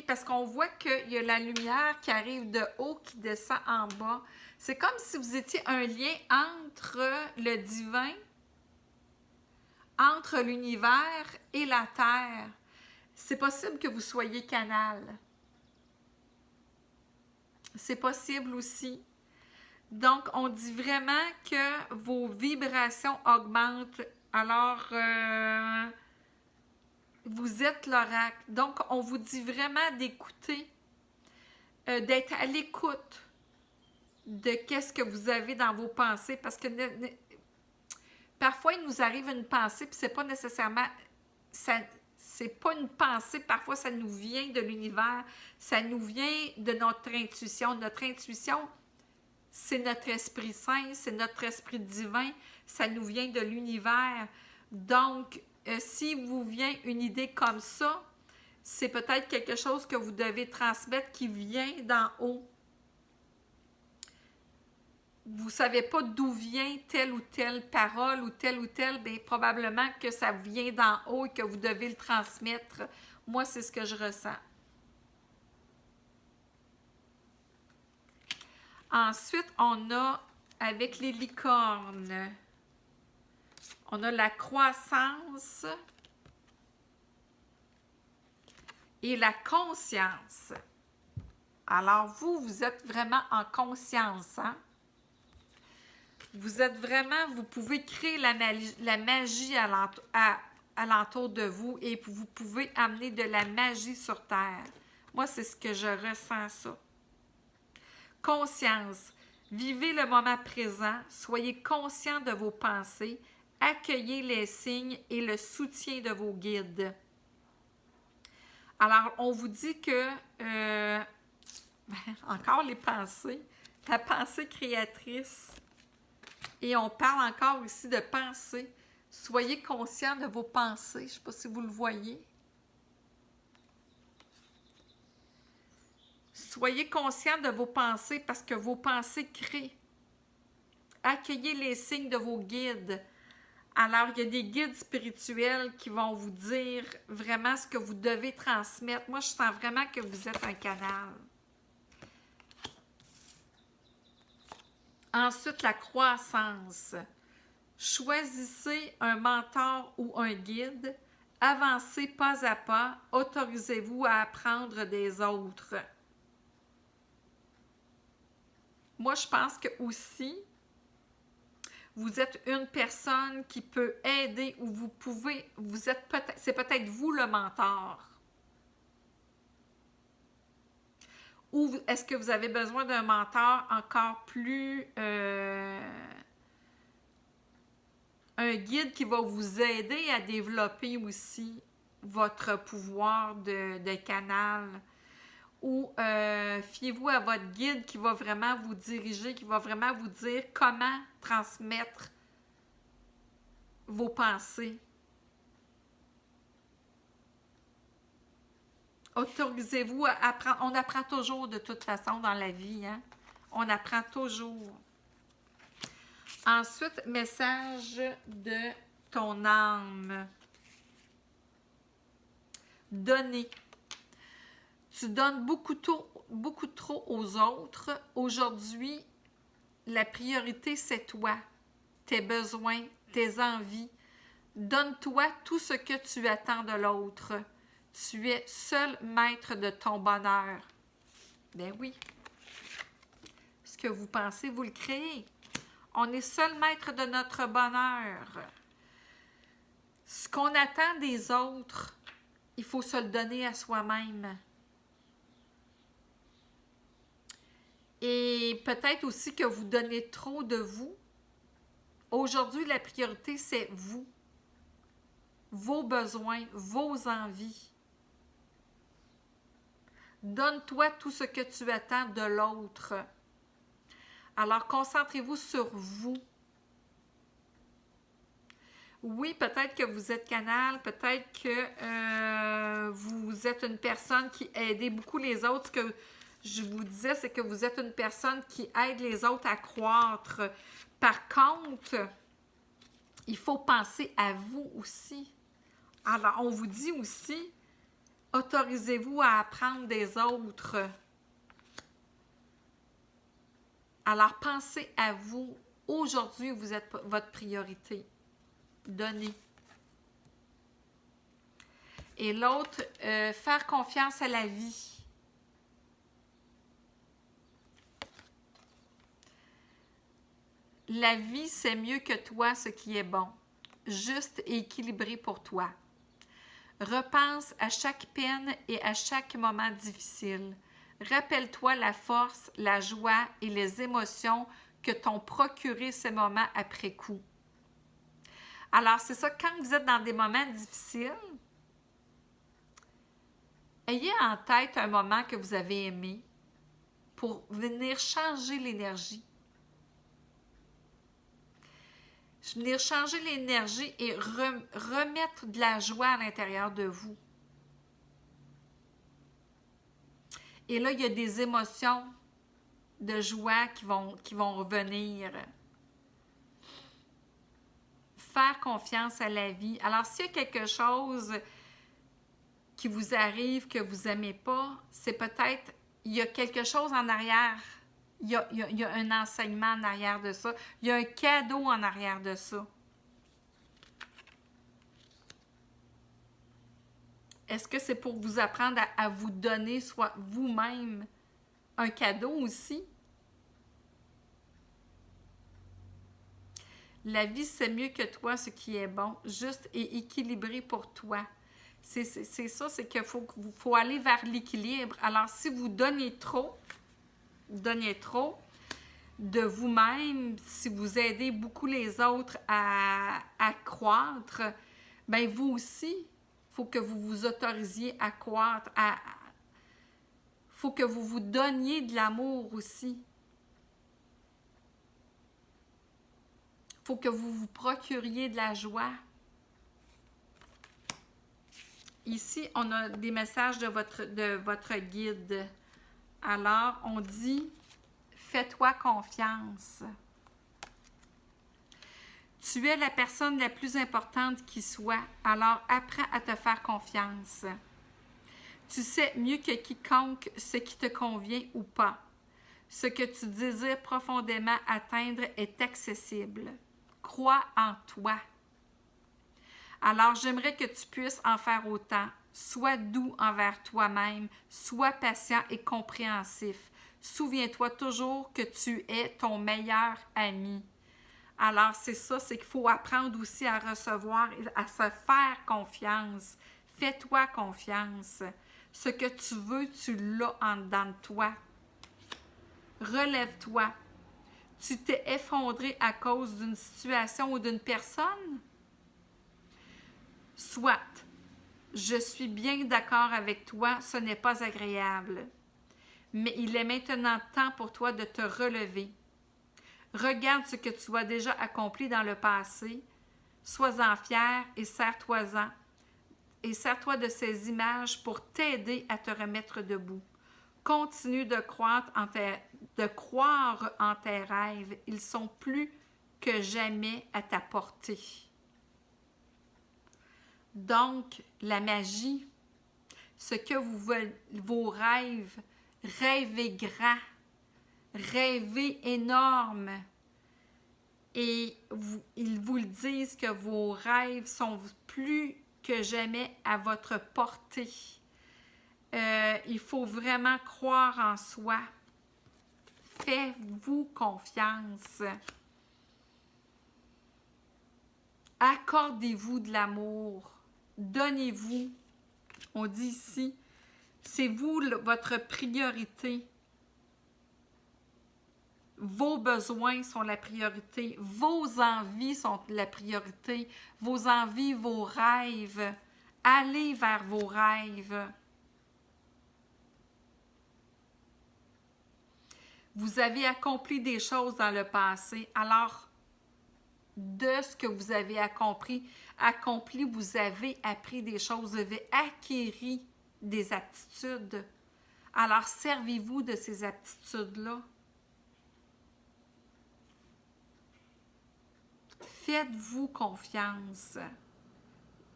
parce qu'on voit qu'il y a la lumière qui arrive de haut, qui descend en bas. C'est comme si vous étiez un lien entre le divin, entre l'univers et la Terre. C'est possible que vous soyez canal. C'est possible aussi. Donc, on dit vraiment que vos vibrations augmentent. Alors, vous êtes l'oracle. Donc, on vous dit vraiment d'écouter, d'être à l'écoute de qu'est-ce que vous avez dans vos pensées. Parce que parfois, il nous arrive une pensée, puis c'est pas nécessairement... c'est pas une pensée, parfois ça nous vient de l'univers, ça nous vient de notre intuition. Notre intuition, c'est notre Esprit Saint, c'est notre Esprit divin, ça nous vient de l'univers. Donc, si vous vient une idée comme ça, c'est peut-être quelque chose que vous devez transmettre qui vient d'en haut. Vous ne savez pas d'où vient telle ou telle parole ou telle, bien, probablement que ça vient d'en haut et que vous devez le transmettre. Moi, c'est ce que je ressens. Ensuite, on a, avec les licornes, on a la croissance et la conscience. Alors, vous êtes vraiment en conscience, hein? Vous êtes vraiment, vous pouvez créer la magie alentour de vous et vous pouvez amener de la magie sur Terre. Moi, c'est ce que je ressens, ça. Conscience. Vivez le moment présent, soyez conscient de vos pensées, accueillez les signes et le soutien de vos guides. Alors, on vous dit que, encore les pensées, la pensée créatrice, et on parle encore ici de pensée. Soyez conscient de vos pensées, je ne sais pas si vous le voyez. Soyez conscient de vos pensées parce que vos pensées créent. Accueillez les signes de vos guides. Alors, il y a des guides spirituels qui vont vous dire vraiment ce que vous devez transmettre. Moi, je sens vraiment que vous êtes un canal. Ensuite, la croissance. Choisissez un mentor ou un guide. Avancez pas à pas. Autorisez-vous à apprendre des autres. Moi, je pense que aussi, vous êtes une personne qui peut aider ou c'est peut-être vous le mentor. Ou est-ce que vous avez besoin d'un mentor encore plus... un guide qui va vous aider à développer aussi votre pouvoir de canal. Ou fiez-vous à votre guide qui va vraiment vous diriger, qui va vraiment vous dire comment transmettre vos pensées. Autorisez-vous à apprendre. On apprend toujours de toute façon dans la vie, hein? On apprend toujours. Ensuite, message de ton âme. Donner. Tu donnes beaucoup trop aux autres. Aujourd'hui, la priorité, c'est toi, tes besoins, tes envies. Donne-toi tout ce que tu attends de l'autre. Tu es seul maître de ton bonheur. Ben oui. Ce que vous pensez, vous le créez. On est seul maître de notre bonheur. Ce qu'on attend des autres, il faut se le donner à soi-même. Et peut-être aussi que vous donnez trop de vous. Aujourd'hui, la priorité, c'est vous. Vos besoins, vos envies. Donne-toi tout ce que tu attends de l'autre. Alors, concentrez-vous sur vous. Oui, peut-être que vous êtes canal, peut-être que vous êtes une personne qui aide beaucoup les autres. Ce que je vous disais, c'est que vous êtes une personne qui aide les autres à croître. Par contre, il faut penser à vous aussi. Alors, on vous dit aussi, autorisez-vous à apprendre des autres. Alors, pensez à vous. Aujourd'hui, vous êtes votre priorité. Donnez. Et l'autre, faire confiance à la vie. La vie, c'est mieux que toi ce qui est bon, juste et équilibré pour toi. Repense à chaque peine et à chaque moment difficile. Rappelle-toi la force, la joie et les émotions que t'ont procuré ces moments après coup. Alors, c'est ça, quand vous êtes dans des moments difficiles, ayez en tête un moment que vous avez aimé pour venir changer l'énergie. Venir changer l'énergie et remettre de la joie à l'intérieur de vous. Et là, il y a des émotions de joie qui vont revenir. Faire confiance à la vie. Alors, s'il y a quelque chose qui vous arrive que vous n'aimez pas, c'est peut-être, il y a quelque chose en arrière. Il y a un enseignement en arrière de ça. Il y a un cadeau en arrière de ça. Est-ce que c'est pour vous apprendre à vous donner soit vous-même un cadeau aussi? La vie, c'est mieux que toi ce qui est bon, juste et équilibré pour toi. C'est ça, c'est qu'il faut aller vers l'équilibre. Alors, si vous donnez trop de vous-même, si vous aidez beaucoup les autres à croître, bien vous aussi, il faut que vous vous autorisiez à croître. Il faut que vous vous donniez de l'amour aussi. Il faut que vous vous procuriez de la joie. Ici, on a des messages de votre guide. Alors, on dit, fais-toi confiance. Tu es la personne la plus importante qui soit, alors apprends à te faire confiance. Tu sais mieux que quiconque ce qui te convient ou pas. Ce que tu désires profondément atteindre est accessible. Crois en toi. Alors, j'aimerais que tu puisses en faire autant. Sois doux envers toi-même, sois patient et compréhensif. Souviens-toi toujours que tu es ton meilleur ami. Alors, c'est ça, c'est qu'il faut apprendre aussi à recevoir et à se faire confiance. Fais-toi confiance. Ce que tu veux, tu l'as en dedans de toi. Relève-toi. Tu t'es effondré à cause d'une situation ou d'une personne? Soit, je suis bien d'accord avec toi, ce n'est pas agréable. Mais il est maintenant temps pour toi de te relever. Regarde ce que tu as déjà accompli dans le passé. Sois-en fier et sers-toi-en. Et sers-toi de ces images pour t'aider à te remettre debout. Continue de croire en tes rêves. Ils sont plus que jamais à ta portée. Donc, la magie, ce que vos rêves, rêvez grand, rêvez énorme. Et ils vous le disent que vos rêves sont plus que jamais à votre portée. Il faut vraiment croire en soi. Faites-vous confiance. Accordez-vous de l'amour. Donnez-vous. On dit ici, c'est vous votre priorité. Vos besoins sont la priorité. Vos envies sont la priorité. Vos envies, vos rêves. Allez vers vos rêves. Vous avez accompli des choses dans le passé. Alors, de ce que vous avez accompli, vous avez appris des choses, vous avez acquis des aptitudes. Alors, servez-vous de ces aptitudes-là. Faites-vous confiance.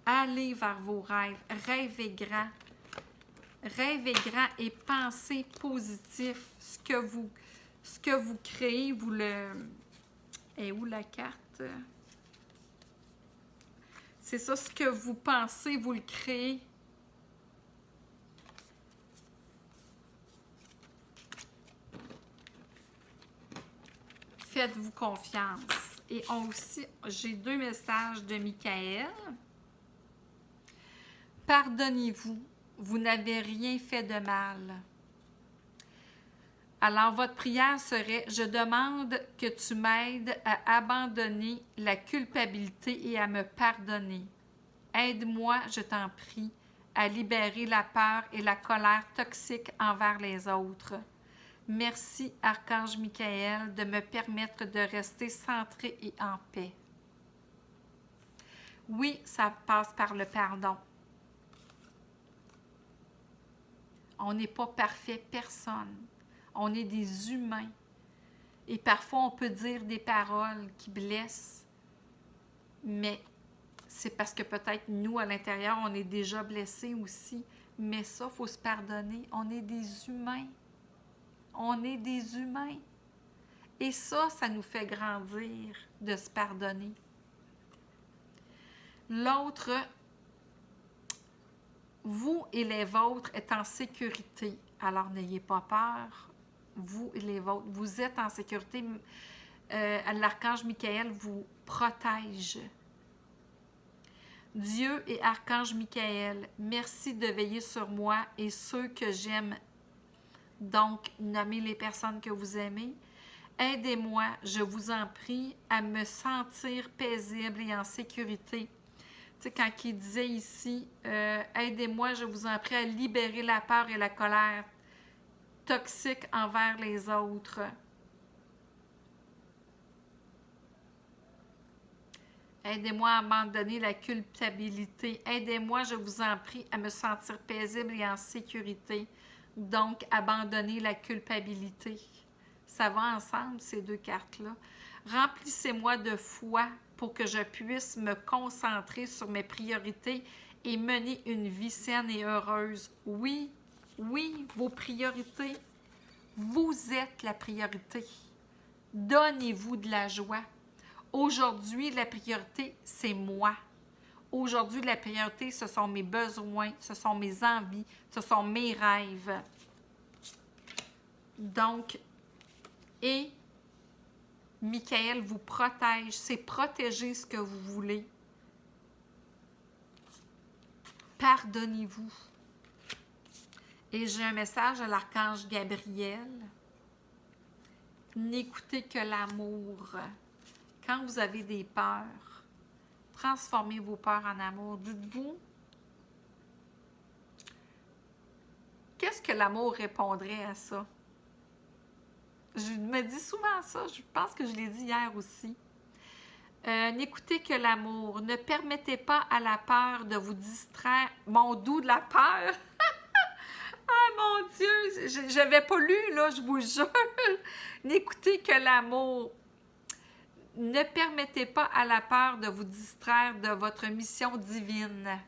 Allez vers vos rêves. Rêvez grand. Rêvez grand et pensez positif. Ce que vous créez, vous le... Et où la carte? C'est ça, ce que vous pensez, vous le créez. Faites-vous confiance. Et aussi, j'ai 2 messages de Michael. Pardonnez-vous. Vous n'avez rien fait de mal. Alors, votre prière serait: je demande que tu m'aides à abandonner la culpabilité et à me pardonner. Aide-moi, je t'en prie, à libérer la peur et la colère toxique envers les autres. Merci, Archange Michael, de me permettre de rester centré et en paix. Oui, ça passe par le pardon. On n'est pas parfait, personne. On est des humains. Et parfois, on peut dire des paroles qui blessent, mais c'est parce que peut-être nous, à l'intérieur, on est déjà blessés aussi. Mais ça, il faut se pardonner. On est des humains. On est des humains. Et ça nous fait grandir de se pardonner. L'autre, vous et les vôtres êtes en sécurité. Alors, n'ayez pas peur. Vous et les vôtres, vous êtes en sécurité. L'archange Michael vous protège. Dieu et Archange Michael, merci de veiller sur moi et ceux que j'aime. Donc, nommez les personnes que vous aimez. Aidez-moi, je vous en prie, à me sentir paisible et en sécurité. Tu sais, quand il disait ici, aidez-moi, je vous en prie, à libérer la peur et la colère toxique envers les autres. Aidez-moi à abandonner la culpabilité. Aidez-moi, je vous en prie, à me sentir paisible et en sécurité. Donc, abandonner la culpabilité. Ça va ensemble, ces 2 cartes-là. Remplissez-moi de foi pour que je puisse me concentrer sur mes priorités et mener une vie saine et heureuse. Oui, oui, vos priorités. Vous êtes la priorité. Donnez-vous de la joie. Aujourd'hui, la priorité, c'est moi. Aujourd'hui, la priorité, ce sont mes besoins, ce sont mes envies, ce sont mes rêves. Donc, et Michael vous protège. C'est protéger ce que vous voulez. Pardonnez-vous. Et j'ai un message à l'archange Gabriel. N'écoutez que l'amour. Quand vous avez des peurs, transformez vos peurs en amour. Dites-vous, qu'est-ce que l'amour répondrait à ça? Je me dis souvent ça, je pense que je l'ai dit hier aussi. N'écoutez que l'amour. Ne permettez pas à la peur de vous distraire. Mon doux de la peur! Ah mon Dieu! Je n'avais pas lu, là, je vous jure! N'écoutez que l'amour. Ne permettez pas à la peur de vous distraire de votre mission divine.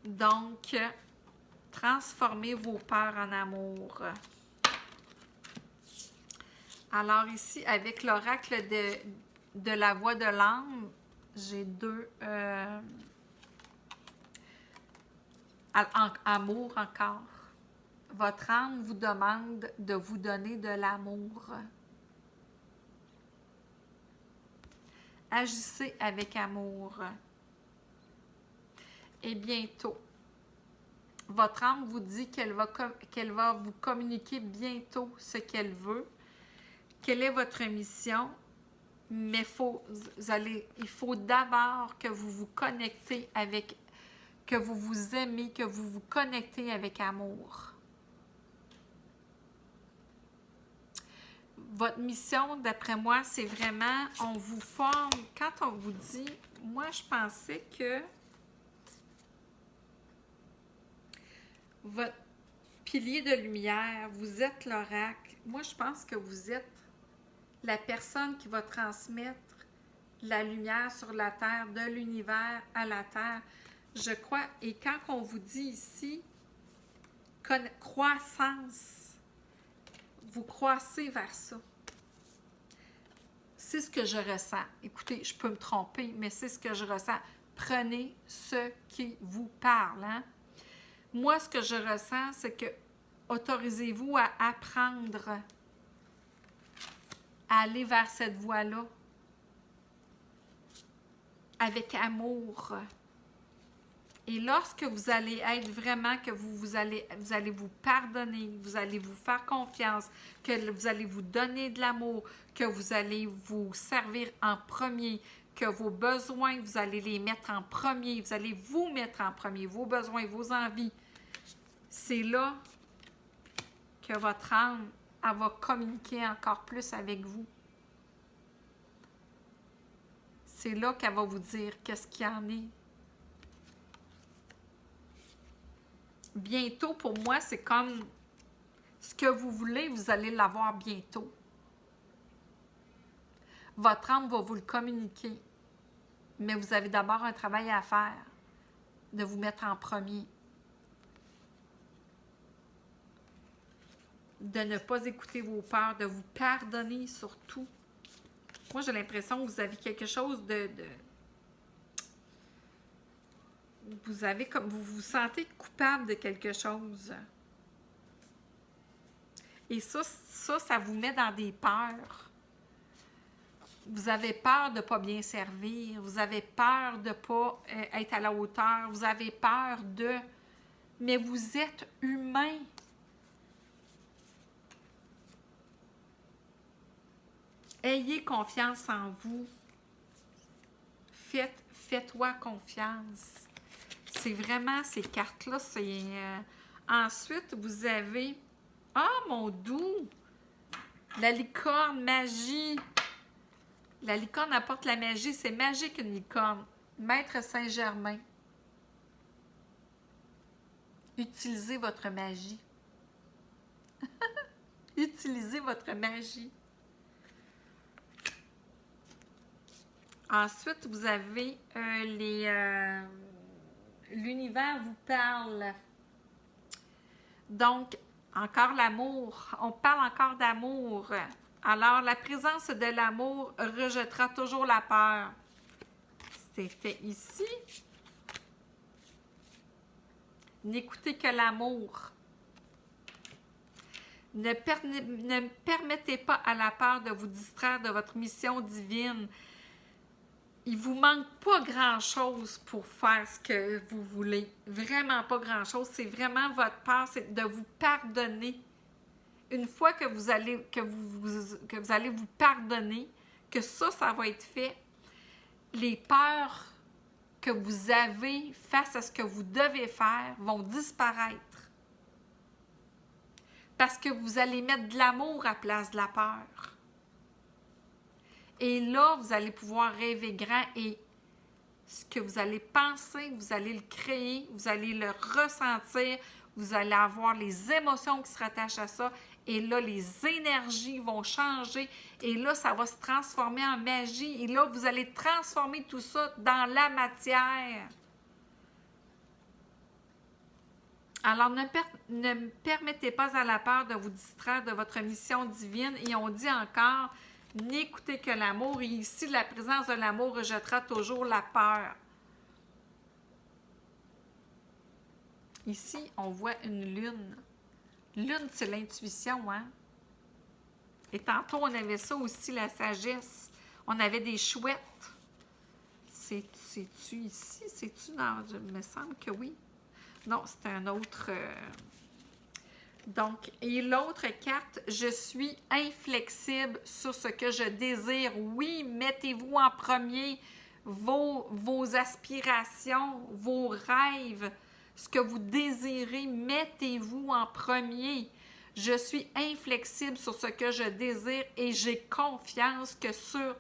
Donc, transformez vos peurs en amour. Alors ici, avec l'oracle de la voix de l'âme, j'ai 2 amour encore. Votre âme vous demande de vous donner de l'amour. Agissez avec amour. Et bientôt, votre âme vous dit qu'elle va vous communiquer bientôt ce qu'elle veut. Quelle est votre mission? Mais il faut d'abord que vous vous connectez avec, que vous vous aimez, que vous vous connectez avec amour. Votre mission, d'après moi, c'est vraiment, on vous forme, quand on vous dit, moi je pensais que votre pilier de lumière, vous êtes l'oracle. Moi, je pense que vous êtes la personne qui va transmettre la lumière sur la Terre, de l'univers à la Terre. Je crois, et quand on vous dit ici, croissance, vous croissez vers ça. C'est ce que je ressens. Écoutez, je peux me tromper, mais c'est ce que je ressens. Prenez ce qui vous parle, hein? Moi, ce que je ressens, c'est que autorisez-vous à apprendre à aller vers cette voie-là avec amour. Et lorsque vous allez être vraiment, que vous allez vous pardonner, vous allez vous faire confiance, que vous allez vous donner de l'amour, que vous allez vous servir en premier, que vos besoins, vous allez les mettre en premier, vous allez vous mettre en premier, vos besoins, vos envies. C'est là que votre âme, elle va communiquer encore plus avec vous. C'est là qu'elle va vous dire qu'est-ce qu'il y en est. Bientôt, pour moi, c'est comme ce que vous voulez, vous allez l'avoir bientôt. Votre âme va vous le communiquer. Mais vous avez d'abord un travail à faire, de vous mettre en premier. De ne pas écouter vos peurs, de vous pardonner surtout. Moi, j'ai l'impression que vous avez quelque chose vous avez comme vous vous sentez coupable de quelque chose. Et ça vous met dans des peurs. Vous avez peur de ne pas bien servir. Vous avez peur de ne pas être à la hauteur. Vous avez peur de... Mais vous êtes humain. Ayez confiance en vous. Fais-toi confiance. C'est vraiment ces cartes-là. Ensuite, vous avez... Ah, mon doux! La licorne, magie. La licorne apporte la magie. C'est magique, une licorne. Maître Saint-Germain. Utilisez votre magie. Utilisez votre magie. Ensuite, vous avez l'univers vous parle. Donc, encore l'amour. On parle encore d'amour. Alors, la présence de l'amour rejettera toujours la peur. C'était ici. N'écoutez que l'amour. Ne permettez pas à la peur de vous distraire de votre mission divine. Il ne vous manque pas grand-chose pour faire ce que vous voulez. Vraiment pas grand-chose. C'est vraiment votre part, c'est de vous pardonner. Une fois que vous allez vous pardonner, que ça va être fait, les peurs que vous avez face à ce que vous devez faire vont disparaître. Parce que vous allez mettre de l'amour à place de la peur. Et là, vous allez pouvoir rêver grand et ce que vous allez penser, vous allez le créer, vous allez le ressentir, vous allez avoir les émotions qui se rattachent à ça. Et là, les énergies vont changer. Et là, ça va se transformer en magie. Et là, vous allez transformer tout ça dans la matière. Alors, ne permettez pas à la peur de vous distraire de votre mission divine. Et on dit encore... N'écoutez que l'amour, et ici, la présence de l'amour rejettera toujours la peur. Ici, on voit une lune. Lune, c'est l'intuition, hein? Et tantôt, on avait ça aussi, la sagesse. On avait des chouettes. C'est-tu ici? C'est-tu dans... Il me semble que oui. Non, c'est un autre... Donc, et l'autre carte, je suis inflexible sur ce que je désire. Oui, mettez-vous en premier vos aspirations, vos rêves, ce que vous désirez, mettez-vous en premier. Je suis inflexible sur ce que je désire et j'ai confiance que ce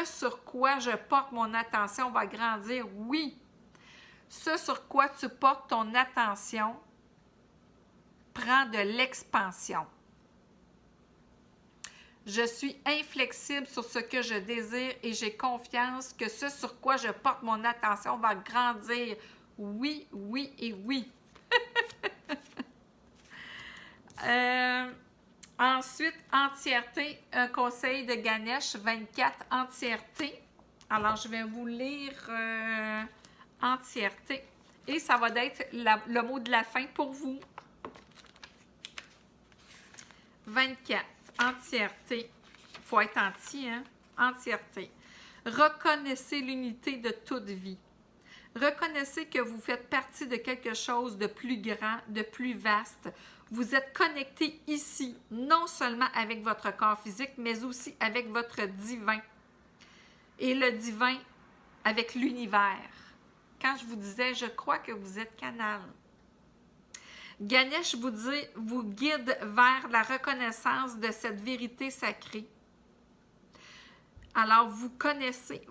sur quoi je porte mon attention va grandir. Oui, ce sur quoi tu portes ton attention prend de l'expansion. Je suis inflexible sur ce que je désire et j'ai confiance que ce sur quoi je porte mon attention va grandir. Oui, oui et oui. Ensuite, entièreté, un conseil de Ganesh 24, entièreté. Alors, je vais vous lire entièreté. Et ça va être le mot de la fin pour vous. 24. Entièreté. Il faut être entier, hein? Entièreté. Reconnaissez l'unité de toute vie. Reconnaissez que vous faites partie de quelque chose de plus grand, de plus vaste. Vous êtes connecté ici, non seulement avec votre corps physique, mais aussi avec votre divin. Et le divin avec l'univers. Quand je vous disais, je crois que vous êtes canal. Ganesh vous guide vers la reconnaissance de cette vérité sacrée. Alors, vous connaissez,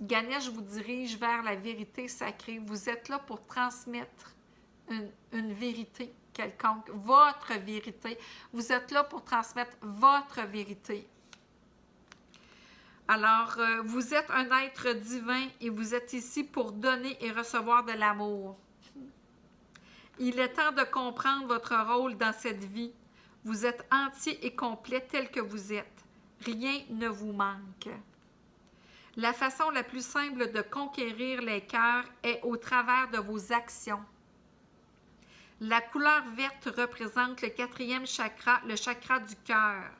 Ganesh vous dirige vers la vérité sacrée. Vous êtes là pour transmettre une vérité quelconque, votre vérité. Vous êtes là pour transmettre votre vérité. Alors, vous êtes un être divin et vous êtes ici pour donner et recevoir de l'amour. Il est temps de comprendre votre rôle dans cette vie. Vous êtes entier et complet tel que vous êtes. Rien ne vous manque. La façon la plus simple de conquérir les cœurs est au travers de vos actions. La couleur verte représente le 4e chakra, le chakra du cœur.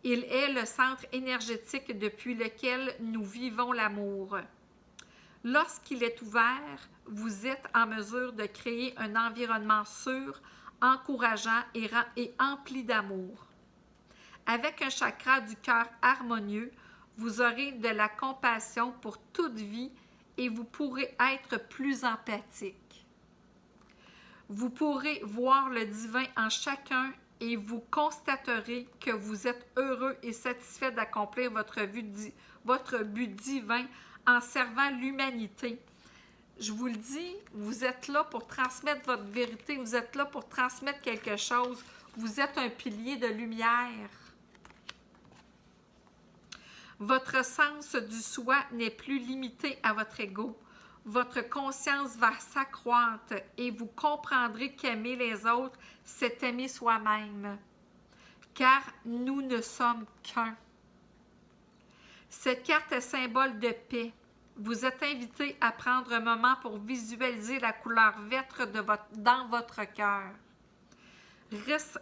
Il est le centre énergétique depuis lequel nous vivons l'amour. Lorsqu'il est ouvert, vous êtes en mesure de créer un environnement sûr, encourageant et empli d'amour. Avec un chakra du cœur harmonieux, vous aurez de la compassion pour toute vie et vous pourrez être plus empathique. Vous pourrez voir le divin en chacun et vous constaterez que vous êtes heureux et satisfait d'accomplir votre but divin en servant l'humanité. Je vous le dis, vous êtes là pour transmettre votre vérité, vous êtes là pour transmettre quelque chose. Vous êtes un pilier de lumière. Votre sens du soi n'est plus limité à votre ego. Votre conscience va s'accroître et vous comprendrez qu'aimer les autres, c'est aimer soi-même. Car nous ne sommes qu'un. Cette carte est symbole de paix. Vous êtes invité à prendre un moment pour visualiser la couleur verte dans votre cœur.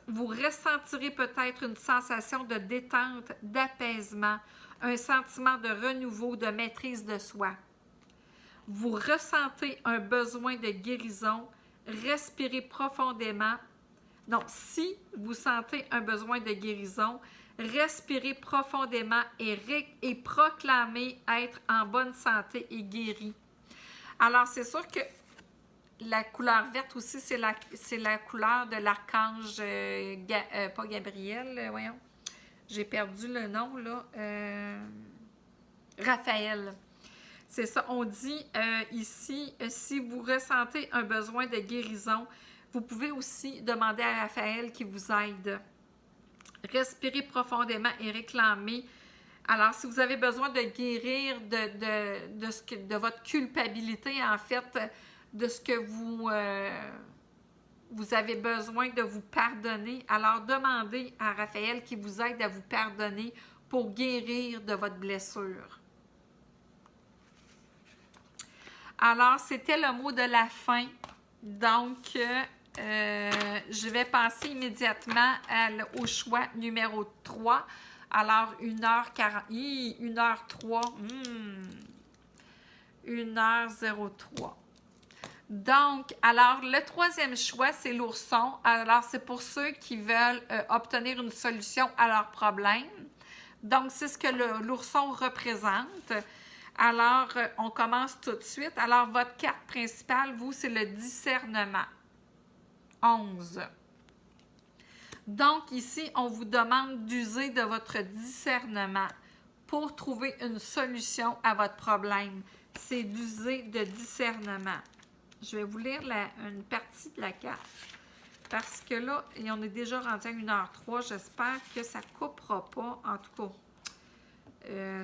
Vous ressentirez peut-être une sensation de détente, d'apaisement, un sentiment de renouveau, de maîtrise de soi. Vous ressentez un besoin de guérison, respirez profondément. Non, si vous sentez un besoin de guérison, respirez profondément et proclamez être en bonne santé et guéri. Alors, c'est sûr que la couleur verte aussi, c'est la couleur de l'archange, pas Gabriel, voyons, j'ai perdu le nom, là, Raphaël. C'est ça, on dit ici, si vous ressentez un besoin de guérison, vous pouvez aussi demander à Raphaël qui vous aide. Respirez profondément et réclamez. Alors, si vous avez besoin de guérir de votre culpabilité, en fait, de ce que vous avez besoin de vous pardonner, alors demandez à Raphaël qui vous aide à vous pardonner pour guérir de votre blessure. Alors, c'était le mot de la fin. Donc, je vais passer immédiatement au choix numéro 3. Alors, 1h40, 1h03, 1h03. Donc, alors, le troisième choix, c'est l'ourson. Alors, c'est pour ceux qui veulent obtenir une solution à leur problème. Donc, c'est ce que l'ourson représente. Alors, on commence tout de suite. Alors, votre carte principale, vous, c'est le discernement. 11. Donc, ici, on vous demande d'user de votre discernement pour trouver une solution à votre problème. C'est d'user de discernement. Je vais vous lire une partie de la carte. Parce que là, on est déjà rendu à 1h03. J'espère que ça ne coupera pas. En tout cas,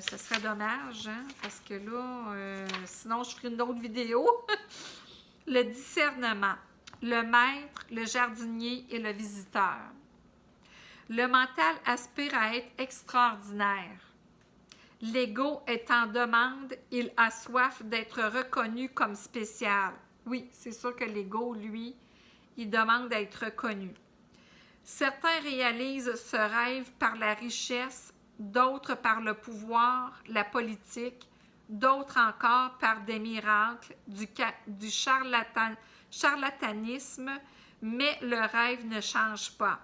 ce serait dommage, hein, parce que là, sinon, je ferai une autre vidéo. Le discernement. Le maître, le jardinier et le visiteur. Le mental aspire à être extraordinaire. L'ego est en demande, il a soif d'être reconnu comme spécial. Oui, c'est sûr que l'ego, lui, il demande d'être reconnu. Certains réalisent ce rêve par la richesse, d'autres par le pouvoir, la politique, d'autres encore par des miracles, du charlatanisme, mais le rêve ne change pas.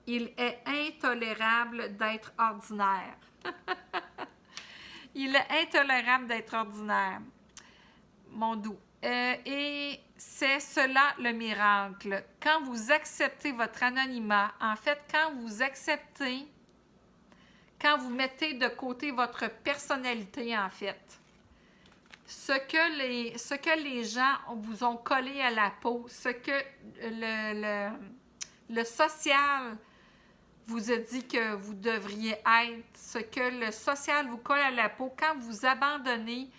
Il est intolérable d'être ordinaire. Il est intolérable d'être ordinaire, mon doux. Et c'est cela le miracle. Quand vous acceptez votre anonymat, en fait, quand mettez de côté votre personnalité, en fait, ce que les gens vous ont collé à la peau, ce que le social vous a dit que vous devriez être, ce que le social vous colle à la peau, quand vous abandonnez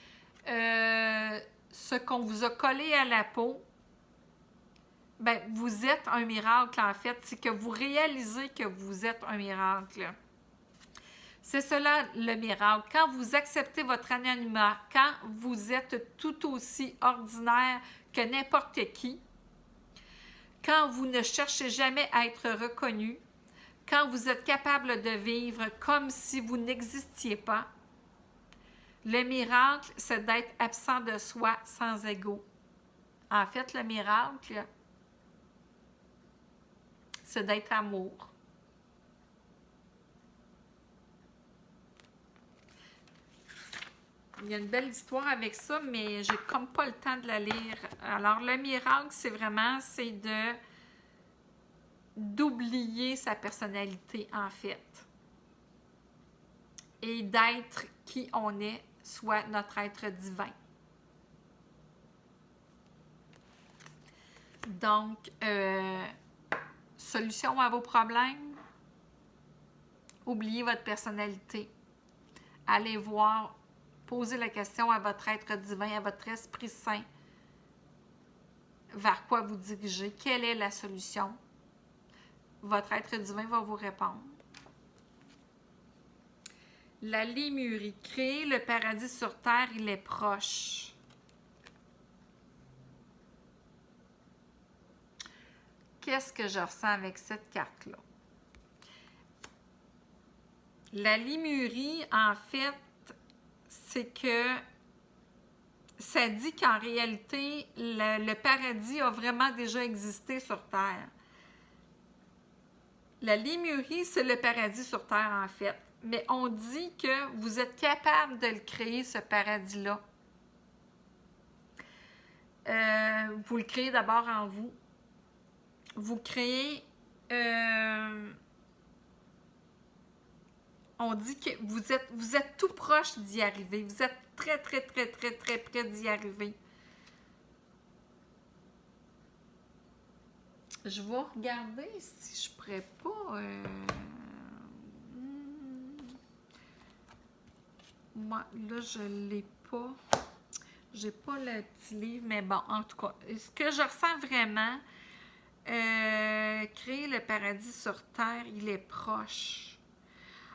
ce qu'on vous a collé à la peau, ben, vous êtes un miracle, en fait. C'est que vous réalisez que vous êtes un miracle. C'est cela le miracle. Quand vous acceptez votre anonymat, quand vous êtes tout aussi ordinaire que n'importe qui, quand vous ne cherchez jamais à être reconnu, quand vous êtes capable de vivre comme si vous n'existiez pas, le miracle, c'est d'être absent de soi sans ego. En fait, le miracle, c'est d'être amour. Il y a une belle histoire avec ça, mais j'ai comme pas le temps de la lire. Alors, le miracle, c'est d'oublier sa personnalité, en fait. Et d'être qui on est, soit notre être divin. Donc, solution à vos problèmes, oubliez votre personnalité. Allez voir, posez la question à votre être divin, à votre esprit saint, vers quoi vous dirigez, quelle est la solution. Votre être divin va vous répondre. La Lémurie, créer le paradis sur terre, il est proche. Qu'est-ce que je ressens avec cette carte-là? La Lémurie, en fait, c'est que ça dit qu'en réalité, le paradis a vraiment déjà existé sur Terre. La Lémurie, c'est le paradis sur Terre, en fait. Mais on dit que vous êtes capable de le créer, ce paradis-là. Vous le créez d'abord en vous. Vous créez... on dit que vous êtes tout proche d'y arriver. Vous êtes très, très, très, très, très près d'y arriver. Je vais regarder si je pourrais pas... Moi, là, je l'ai pas. J'ai pas le petit livre, mais bon, en tout cas, ce que je ressens vraiment, créer le paradis sur Terre, il est proche.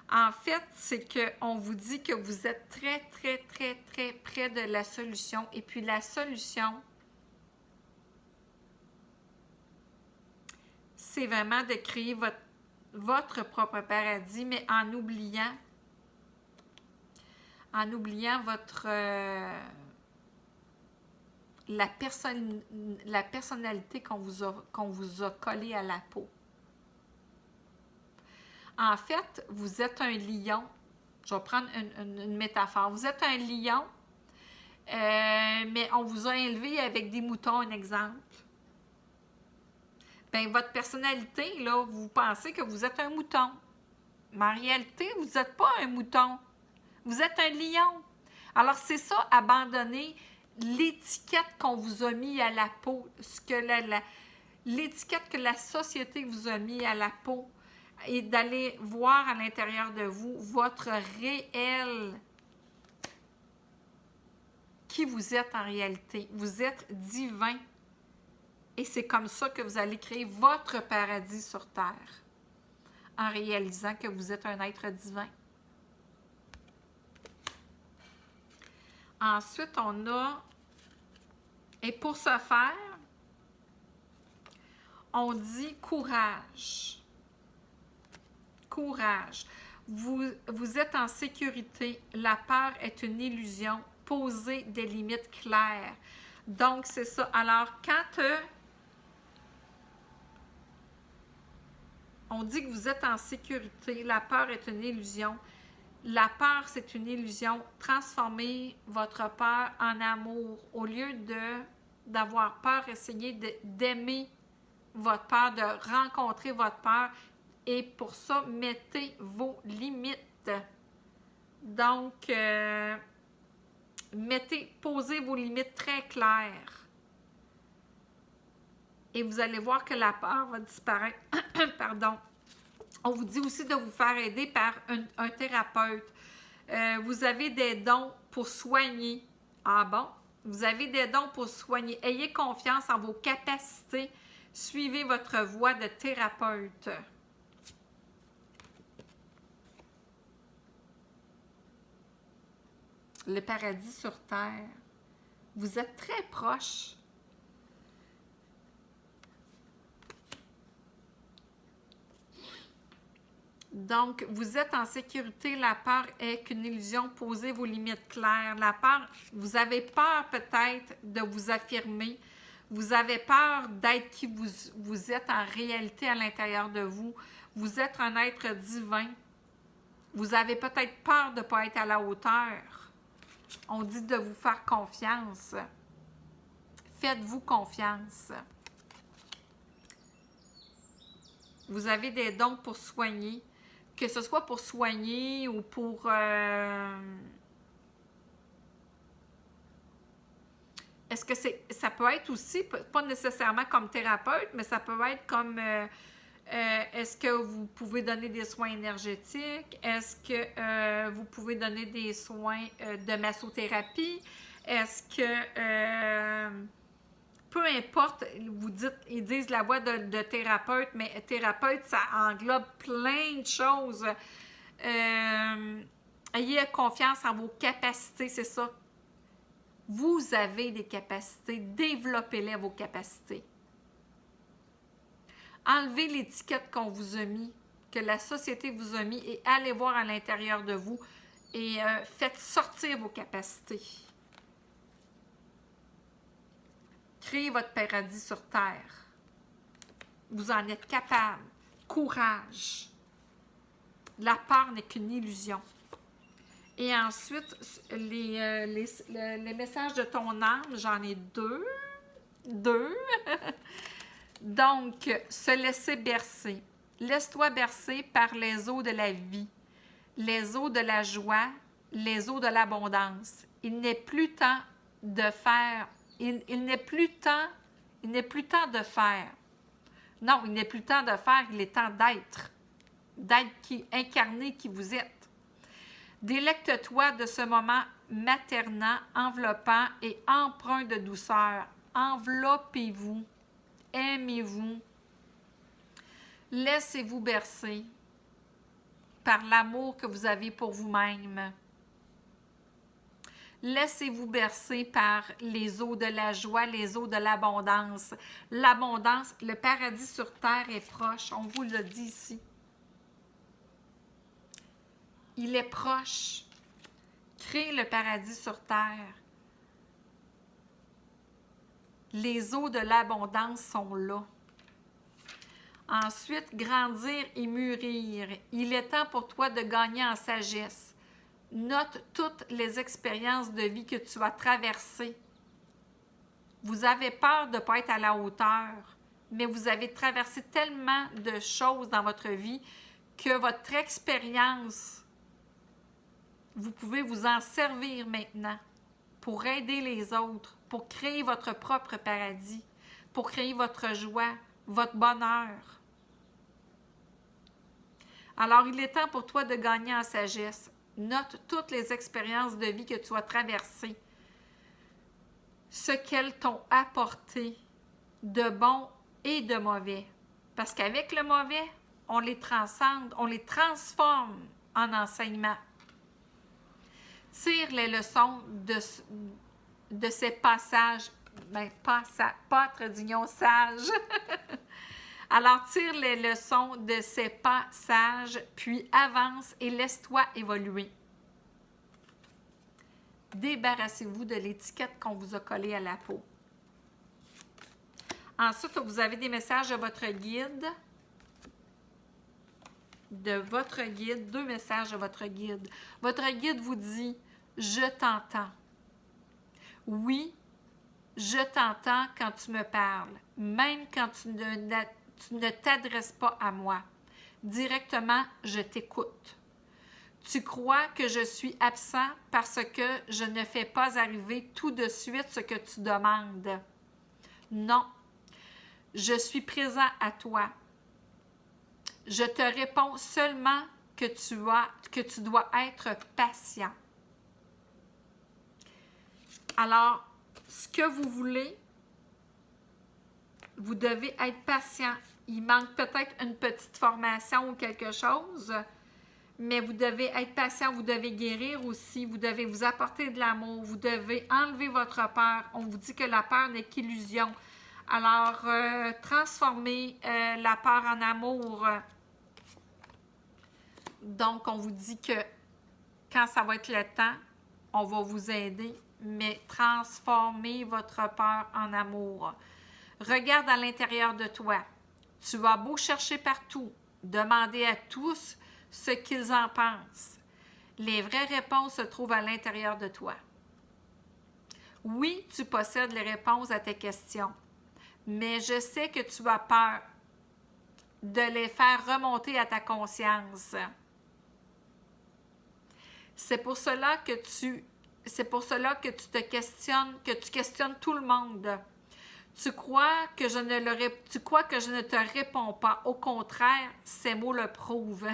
En fait, c'est qu'on vous dit que vous êtes très, très, très, très près de la solution. Et puis la solution, c'est vraiment de créer votre propre paradis, mais en oubliant votre... la personnalité qu'on vous a collée à la peau. En fait, vous êtes un lion. Je vais prendre une métaphore. Vous êtes un lion, mais on vous a élevé avec des moutons, un exemple. Bien, votre personnalité, là, vous pensez que vous êtes un mouton. Mais en réalité, vous n'êtes pas un mouton. Vous êtes un lion. Alors, c'est ça, abandonner l'étiquette qu'on vous a mis à la peau, l'étiquette que la société vous a mis à la peau, et d'aller voir à l'intérieur de vous votre réel, qui vous êtes en réalité. Vous êtes divin. Et c'est comme ça que vous allez créer votre paradis sur Terre, en réalisant que vous êtes un être divin. Ensuite, on a, et pour ce faire, on dit courage. Courage. Vous êtes en sécurité. La peur est une illusion. Posez des limites claires. Donc, c'est ça. Alors, quand on dit que vous êtes en sécurité, la peur est une illusion. La peur, c'est une illusion. Transformez votre peur en amour. Au lieu d'avoir peur, essayez d'aimer votre peur, de rencontrer votre peur. Et pour ça, mettez vos limites. Donc, posez vos limites très claires. Et vous allez voir que la peur va disparaître. Pardon. On vous dit aussi de vous faire aider par un thérapeute. Vous avez des dons pour soigner. Ah bon? Vous avez des dons pour soigner. Ayez confiance en vos capacités. Suivez votre voie de thérapeute. Le paradis sur terre. Vous êtes très proche. Donc, vous êtes en sécurité. La peur est qu'une illusion. Posez vos limites claires. La peur, vous avez peur peut-être de vous affirmer. Vous avez peur d'être qui vous êtes en réalité à l'intérieur de vous. Vous êtes un être divin. Vous avez peut-être peur de ne pas être à la hauteur. On dit de vous faire confiance. Faites-vous confiance. Vous avez des dons pour soigner. Que ce soit pour soigner ou pour... Est-ce que ça peut être aussi, pas nécessairement comme thérapeute, mais ça peut être comme... est-ce que vous pouvez donner des soins énergétiques? Est-ce que vous pouvez donner des soins de massothérapie? Est-ce que... peu importe, ils disent la voix de thérapeute, mais thérapeute, ça englobe plein de choses. Ayez confiance en vos capacités, c'est ça. Vous avez des capacités, développez-les vos capacités. Enlevez l'étiquette qu'on vous a mis, que la société vous a mis, et allez voir à l'intérieur de vous et faites sortir vos capacités. Créez votre paradis sur terre. Vous en êtes capable. Courage. La peur n'est qu'une illusion. Et ensuite, les messages de ton âme, j'en ai deux. Donc, se laisser bercer. Laisse-toi bercer par les eaux de la vie, les eaux de la joie, les eaux de l'abondance. Il n'est plus temps de faire. Il n'est plus temps de faire. Non, il n'est plus temps de faire, il est temps d'être incarné qui vous êtes. Délecte-toi de ce moment maternant, enveloppant et empreint de douceur. Enveloppez-vous, aimez-vous, laissez-vous bercer par l'amour que vous avez pour vous-même. Laissez-vous bercer par les eaux de la joie, les eaux de l'abondance. L'abondance, le paradis sur terre est proche, on vous le dit ici. Il est proche. Créez le paradis sur terre. Les eaux de l'abondance sont là. Ensuite, grandir et mûrir. Il est temps pour toi de gagner en sagesse. Note toutes les expériences de vie que tu as traversées. Vous avez peur de ne pas être à la hauteur, mais vous avez traversé tellement de choses dans votre vie que votre expérience, vous pouvez vous en servir maintenant pour aider les autres, pour créer votre propre paradis, pour créer votre joie, votre bonheur. Alors, il est temps pour toi de gagner en sagesse. Note toutes les expériences de vie que tu as traversées, ce qu'elles t'ont apporté de bon et de mauvais. Parce qu'avec le mauvais, on les transcende, on les transforme en enseignement. Tire les leçons de ces passages. Ben, pâtre d'union sage. Alors, tire les leçons de ces passages, puis avance et laisse-toi évoluer. Débarrassez-vous de l'étiquette qu'on vous a collée à la peau. Ensuite, vous avez des messages de votre guide. Deux messages de votre guide. Votre guide vous dit « Je t'entends ». Oui, je t'entends quand tu me parles, même quand tu ne t'adresses pas à moi. Directement, je t'écoute. Tu crois que je suis absent parce que je ne fais pas arriver tout de suite ce que tu demandes. Non, je suis présent à toi. Je te réponds seulement que tu dois être patient. Alors, ce que vous voulez, vous devez être patient. Il manque peut-être une petite formation ou quelque chose, mais vous devez être patient, vous devez guérir aussi, vous devez vous apporter de l'amour, vous devez enlever votre peur. On vous dit que la peur n'est qu'illusion. Alors, transformez la peur en amour. Donc, on vous dit que quand ça va être le temps, on va vous aider, mais transformez votre peur en amour. Regarde à l'intérieur de toi. Tu as beau chercher partout, demander à tous ce qu'ils en pensent. Les vraies réponses se trouvent à l'intérieur de toi. Oui, tu possèdes les réponses à tes questions, mais je sais que tu as peur de les faire remonter à ta conscience. C'est pour cela que tu te questionnes, que tu questionnes tout le monde. Tu crois que je ne te réponds pas. Au contraire, ces mots le prouvent.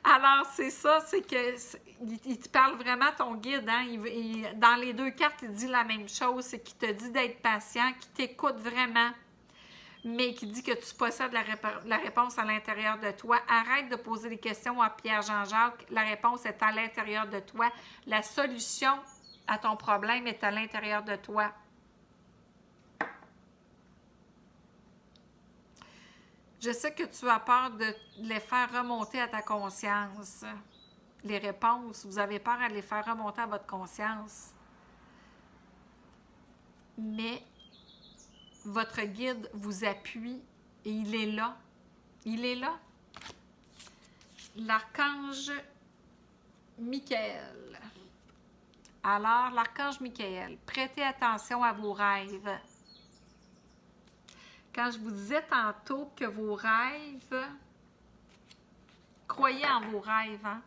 Alors, c'est ça, c'est que il te parle vraiment, ton guide, hein? Dans les deux cartes, il dit la même chose, c'est qu'il te dit d'être patient, qu'il t'écoute vraiment, mais qui dit que tu possèdes la réponse à l'intérieur de toi. Arrête de poser des questions à Pierre-Jean-Jacques. La réponse est à l'intérieur de toi. La solution à ton problème est à l'intérieur de toi. Je sais que tu as peur de les faire remonter à ta conscience. Les réponses, vous avez peur à les faire remonter à votre conscience. Mais votre guide vous appuie et il est là. Il est là. L'archange Michael. Alors, l'archange Michael, prêtez attention à vos rêves. Quand je vous disais tantôt que vos rêves, croyez en vos rêves. Hein?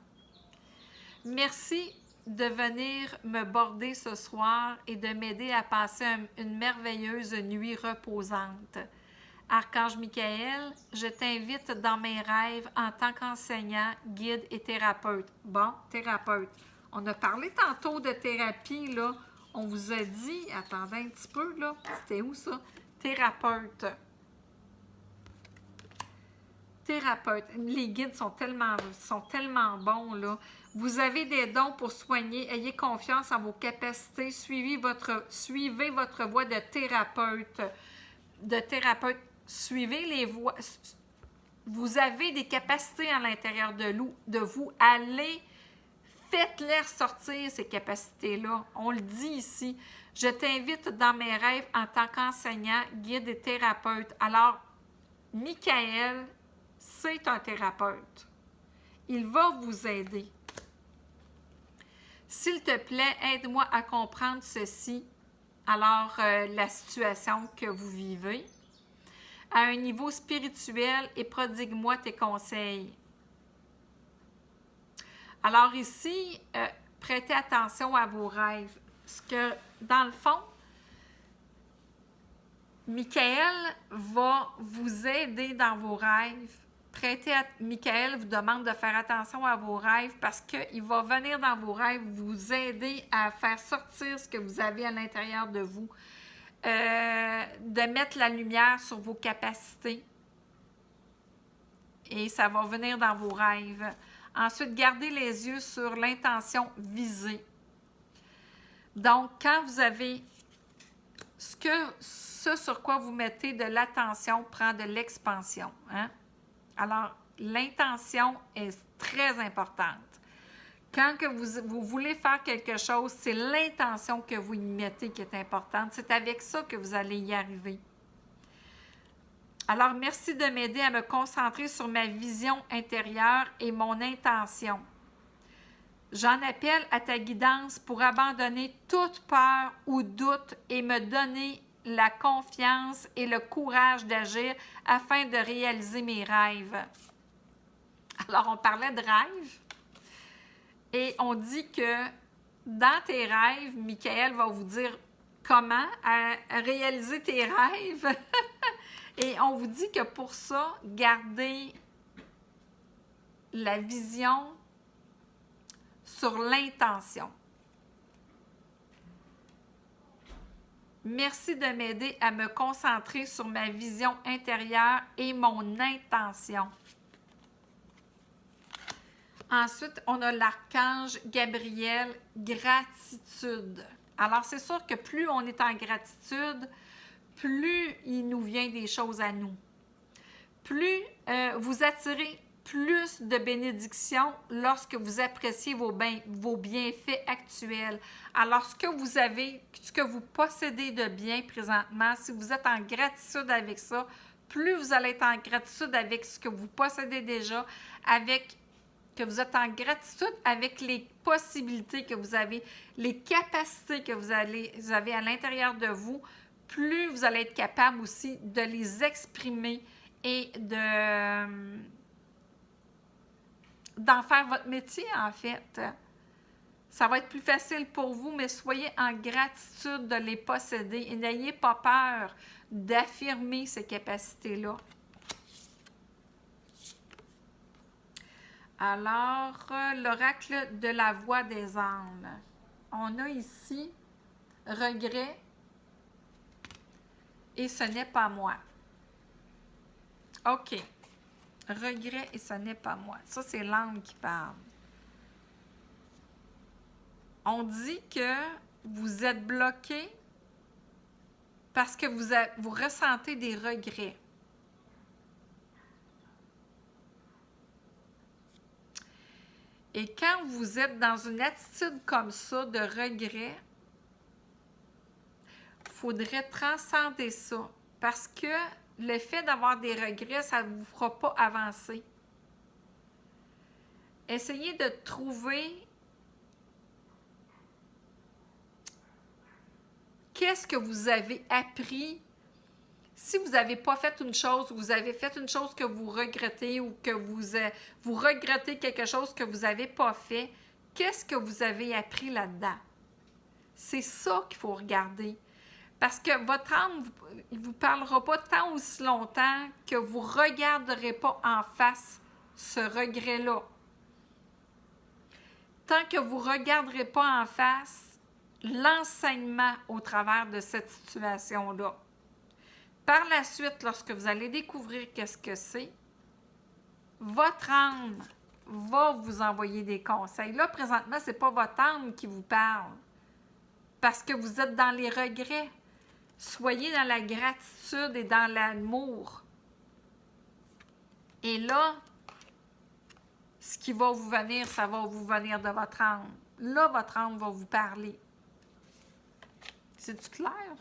Merci de venir me border ce soir et de m'aider à passer une merveilleuse nuit reposante. Archange Michael, je t'invite dans mes rêves en tant qu'enseignant, guide et thérapeute. Bon, thérapeute. On a parlé tantôt de thérapie, là. On vous a dit, attendez un petit peu, là. C'était où ça? Thérapeute. Thérapeute. Les guides sont tellement bons, là. Vous avez des dons pour soigner. Ayez confiance en vos capacités. Suivez votre voie de thérapeute. Suivez les voies. Vous avez des capacités à l'intérieur de vous. Allez, faites-les ressortir, ces capacités-là. On le dit ici. Je t'invite dans mes rêves en tant qu'enseignant, guide et thérapeute. Alors, Michael, c'est un thérapeute. Il va vous aider. S'il te plaît, aide-moi à comprendre ceci. Alors, la situation que vous vivez, à un niveau spirituel et prodigue-moi tes conseils. Alors ici, prêtez attention à vos rêves. Parce que, dans le fond, Michael va vous aider dans vos rêves. Michael vous demande de faire attention à vos rêves parce qu'il va venir dans vos rêves vous aider à faire sortir ce que vous avez à l'intérieur de vous. De mettre la lumière sur vos capacités. Et ça va venir dans vos rêves. Ensuite, gardez les yeux sur l'intention visée. Donc, quand vous avez ce sur quoi vous mettez de l'attention prend de l'expansion. Hein? Alors, l'intention est très importante. Quand que vous voulez faire quelque chose, c'est l'intention que vous y mettez qui est importante. C'est avec ça que vous allez y arriver. Alors, merci de m'aider à me concentrer sur ma vision intérieure et mon intention. J'en appelle à ta guidance pour abandonner toute peur ou doute et me donner la confiance et le courage d'agir afin de réaliser mes rêves. Alors, on parlait de rêves et on dit que dans tes rêves, Michael va vous dire comment réaliser tes rêves. Et on vous dit que pour ça, gardez la vision sur l'intention. Merci de m'aider à me concentrer sur ma vision intérieure et mon intention. Ensuite, on a l'archange Gabriel, gratitude. Alors, c'est sûr que plus on est en gratitude, plus il nous vient des choses à nous. Plus vous attirez plus de bénédictions lorsque vous appréciez vos bienfaits actuels. Alors, ce que vous possédez de bien présentement, si vous êtes en gratitude avec ça, plus vous allez être en gratitude avec ce que vous possédez déjà, que vous êtes en gratitude avec les possibilités que vous avez, les capacités que vous avez à l'intérieur de vous, plus vous allez être capable aussi de les exprimer et d'en faire votre métier, en fait. Ça va être plus facile pour vous, mais soyez en gratitude de les posséder et n'ayez pas peur d'affirmer ces capacités-là. Alors, l'oracle de la voix des âmes. On a ici regret et ce n'est pas moi. OK. Regret et ce n'est pas moi. Ça, c'est l'âme qui parle. On dit que vous êtes bloqué parce que vous ressentez des regrets. Et quand vous êtes dans une attitude comme ça de regret, il faudrait transcender ça. Parce que le fait d'avoir des regrets, ça ne vous fera pas avancer. Essayez de trouver qu'est-ce que vous avez appris. Si vous n'avez pas fait une chose, ou vous avez fait une chose que vous regrettez, ou que vous regrettez quelque chose que vous n'avez pas fait, qu'est-ce que vous avez appris là-dedans? C'est ça qu'il faut regarder. Parce que votre âme ne vous parlera pas tant aussi longtemps que vous ne regarderez pas en face ce regret-là. Tant que vous ne regarderez pas en face l'enseignement au travers de cette situation-là. Par la suite, lorsque vous allez découvrir qu'est-ce que c'est, votre âme va vous envoyer des conseils. Là, présentement, ce n'est pas votre âme qui vous parle parce que vous êtes dans les regrets. Soyez dans la gratitude et dans l'amour. Et là, ce qui va vous venir, ça va vous venir de votre âme. Là, votre âme va vous parler. C'est-tu clair?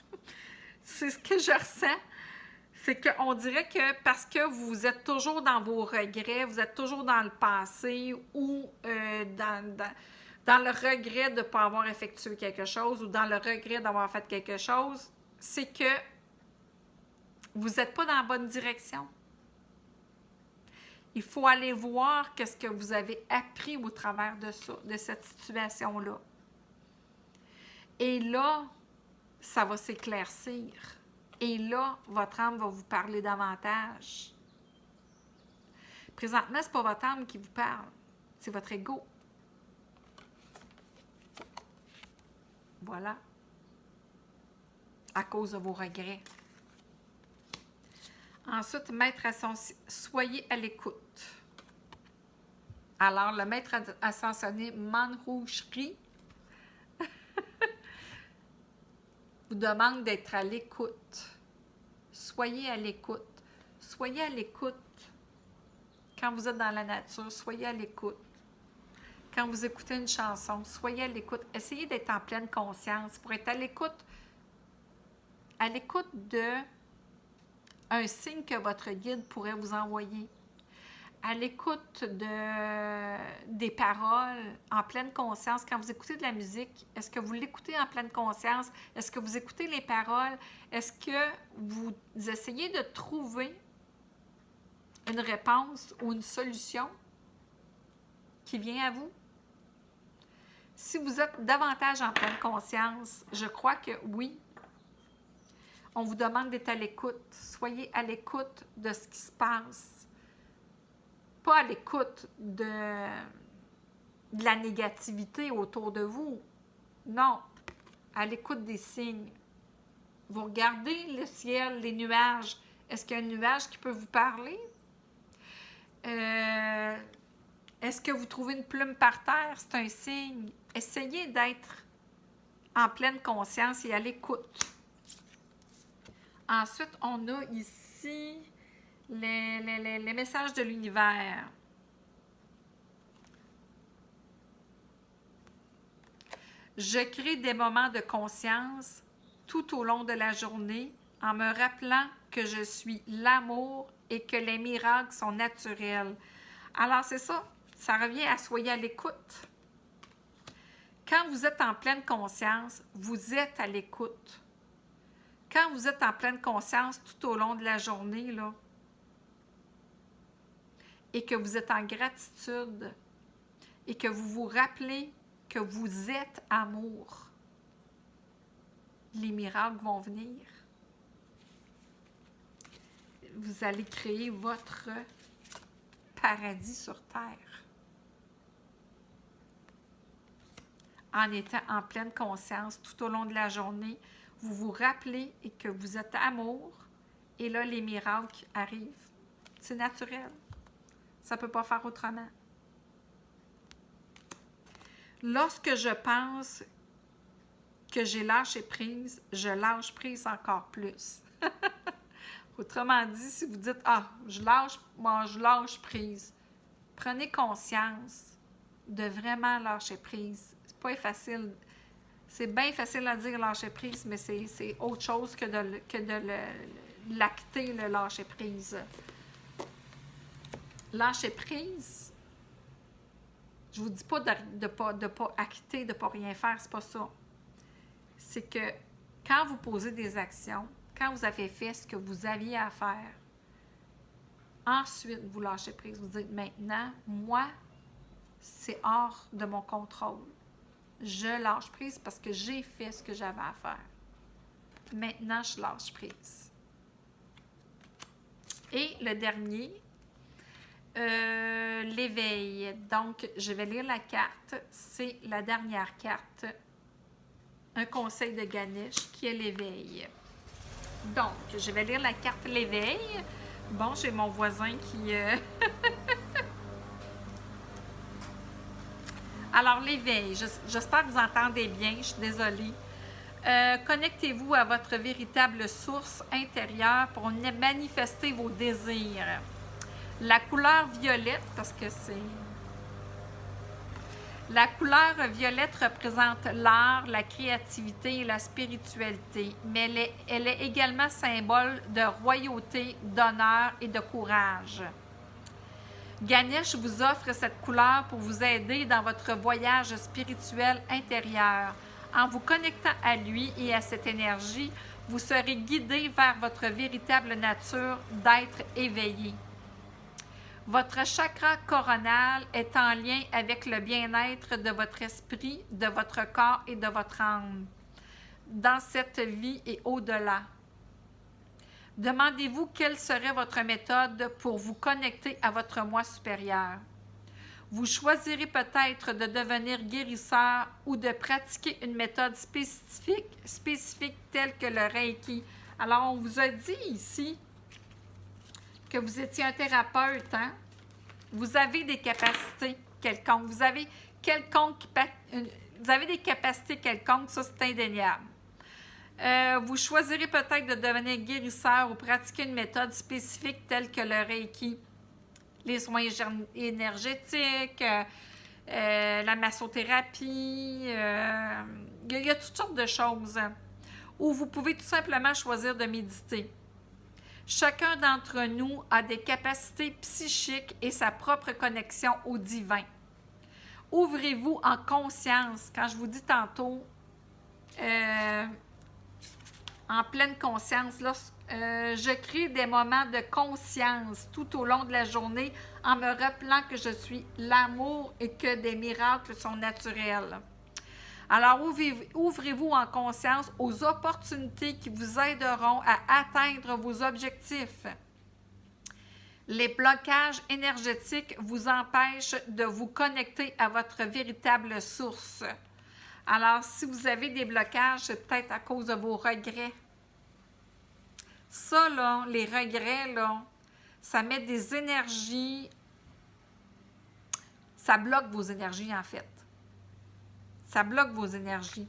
C'est ce que je ressens. C'est qu'on dirait que parce que vous êtes toujours dans vos regrets, vous êtes toujours dans le passé ou dans le regret de ne pas avoir effectué quelque chose ou dans le regret d'avoir fait quelque chose, c'est que vous n'êtes pas dans la bonne direction. Il faut aller voir qu'est-ce que vous avez appris au travers de ça, de cette situation-là. Et là, ça va s'éclaircir. Et là, votre âme va vous parler davantage. Présentement, ce n'est pas votre âme qui vous parle, c'est votre ego. Voilà. À cause de vos regrets. Ensuite, maître ascension, soyez à l'écoute. Alors, le maître ascensionné Manjushri vous demande d'être à l'écoute. Soyez à l'écoute. Soyez à l'écoute. Quand vous êtes dans la nature, soyez à l'écoute. Quand vous écoutez une chanson, soyez à l'écoute. Essayez d'être en pleine conscience pour être à l'écoute de un signe que votre guide pourrait vous envoyer. À l'écoute des paroles, en pleine conscience. Quand vous écoutez de la musique, est-ce que vous l'écoutez en pleine conscience? Est-ce que vous écoutez les paroles? Est-ce que vous essayez de trouver une réponse ou une solution qui vient à vous? Si vous êtes davantage en pleine conscience, je crois que oui, on vous demande d'être à l'écoute. Soyez à l'écoute de ce qui se passe. Pas à l'écoute de la négativité autour de vous. Non, à l'écoute des signes. Vous regardez le ciel, les nuages. Est-ce qu'il y a un nuage qui peut vous parler? Est-ce que vous trouvez une plume par terre? C'est un signe. Essayez d'être en pleine conscience et à l'écoute. Ensuite, on a ici les messages de l'univers. Je crée des moments de conscience tout au long de la journée en me rappelant que je suis l'amour et que les miracles sont naturels. Alors, c'est ça. Ça revient à soyez à l'écoute. Quand vous êtes en pleine conscience, vous êtes à l'écoute. Quand vous êtes en pleine conscience tout au long de la journée, là, et que vous êtes en gratitude, et que vous vous rappelez que vous êtes amour, les miracles vont venir. Vous allez créer votre paradis sur terre. En étant en pleine conscience tout au long de la journée, vous vous rappelez et que vous êtes amour, et là, les miracles arrivent. C'est naturel. Ça ne peut pas faire autrement. Lorsque je pense que j'ai lâché prise, je lâche prise encore plus. Autrement dit, si vous dites « Ah, je lâche prise », prenez conscience de vraiment lâcher prise. C'est pas facile. C'est bien facile à dire lâcher prise, mais c'est autre chose que de l'acter, le lâcher prise. Lâcher prise, je vous dis pas de pas acter, de pas rien faire, c'est pas ça. C'est que quand vous posez des actions, quand vous avez fait ce que vous aviez à faire, ensuite vous lâchez prise, vous dites maintenant, moi, c'est hors de mon contrôle. Je lâche prise parce que j'ai fait ce que j'avais à faire. Maintenant, je lâche prise. Et le dernier, l'éveil. Donc, je vais lire la carte. C'est la dernière carte. Un conseil de Ganesh qui est l'éveil. Donc, je vais lire la carte l'éveil. Bon, j'ai mon voisin qui... Alors, l'éveil, j'espère que vous entendez bien, je suis désolée. Connectez-vous à votre véritable source intérieure pour manifester vos désirs. La couleur violette, parce que c'est... La couleur violette représente l'art, la créativité et la spiritualité, mais elle est également symbole de royauté, d'honneur et de courage. Ganesh vous offre cette couleur pour vous aider dans votre voyage spirituel intérieur. En vous connectant à lui et à cette énergie, vous serez guidé vers votre véritable nature d'être éveillé. Votre chakra coronal est en lien avec le bien-être de votre esprit, de votre corps et de votre âme, dans cette vie et au-delà. Demandez-vous quelle serait votre méthode pour vous connecter à votre moi supérieur. Vous choisirez peut-être de devenir guérisseur ou de pratiquer une méthode spécifique telle que le Reiki. Alors, on vous a dit ici que vous étiez un thérapeute, hein? Vous avez des capacités. quelconque. Vous avez des capacités quelconques, ça c'est indéniable. Vous choisirez peut-être de devenir guérisseur ou pratiquer une méthode spécifique telle que le Reiki, les soins énergétiques, la massothérapie, il y a toutes sortes de choses. Ou vous pouvez tout simplement choisir de méditer. Chacun d'entre nous a des capacités psychiques et sa propre connexion au divin. Ouvrez-vous en conscience. Quand je vous dis tantôt, en pleine conscience, là, je crée des moments de conscience tout au long de la journée en me rappelant que je suis l'amour et que des miracles sont naturels. Alors, ouvrez-vous en conscience aux opportunités qui vous aideront à atteindre vos objectifs. Les blocages énergétiques vous empêchent de vous connecter à votre véritable source. Alors, si vous avez des blocages, c'est peut-être à cause de vos regrets. Ça, là, les regrets, là, ça met des énergies, ça bloque vos énergies, en fait. Ça bloque vos énergies.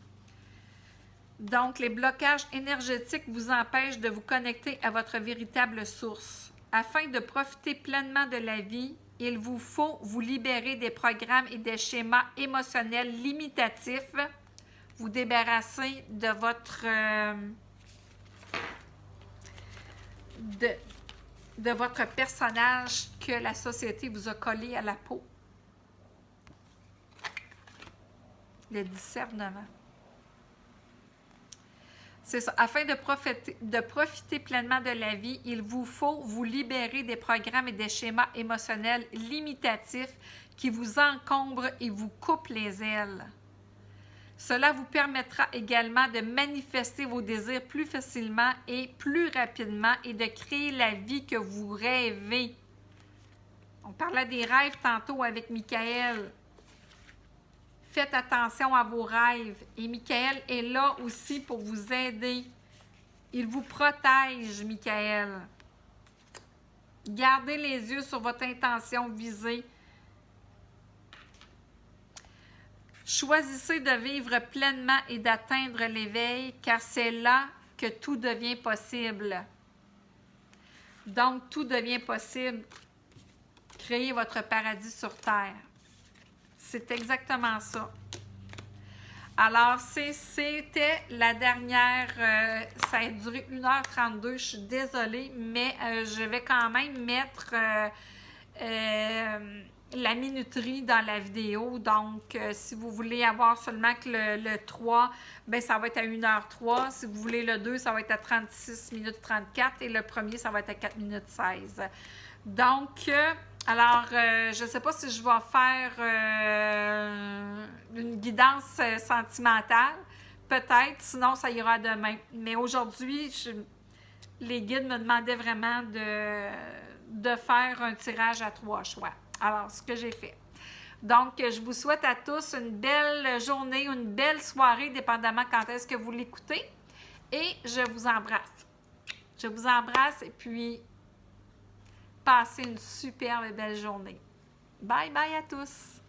Donc, les blocages énergétiques vous empêchent de vous connecter à votre véritable source. Afin de profiter pleinement de la vie, il vous faut vous libérer des programmes et des schémas émotionnels limitatifs, vous débarrasser de votre personnage que la société vous a collé à la peau. Le discernement. C'est ça. Afin de profiter pleinement de la vie, il vous faut vous libérer des programmes et des schémas émotionnels limitatifs qui vous encombrent et vous coupent les ailes. Cela vous permettra également de manifester vos désirs plus facilement et plus rapidement et de créer la vie que vous rêvez. On parlait des rêves tantôt avec Michael. Faites attention à vos rêves. Et Michael est là aussi pour vous aider. Il vous protège, Michael. Gardez les yeux sur votre intention visée. Choisissez de vivre pleinement et d'atteindre l'éveil, car c'est là que tout devient possible. Donc, tout devient possible. Créez votre paradis sur Terre. C'est exactement ça. Alors, c'était la dernière, ça a duré 1h32, je suis désolée, mais je vais quand même mettre la minuterie dans la vidéo. Donc, si vous voulez avoir seulement que le 3, bien, ça va être à 1h03. Si vous voulez le 2, ça va être à 36 minutes 34 et le premier, ça va être à 4 minutes 16. Donc, alors, je ne sais pas si je vais faire une guidance sentimentale. Peut-être, sinon ça ira demain. Mais aujourd'hui, les guides me demandaient vraiment de faire un tirage à 3 choix. Alors, ce que j'ai fait. Donc, je vous souhaite à tous une belle journée, une belle soirée, dépendamment quand est-ce que vous l'écoutez. Et je vous embrasse. Je vous embrasse et puis passez une superbe belle journée. Bye bye à tous!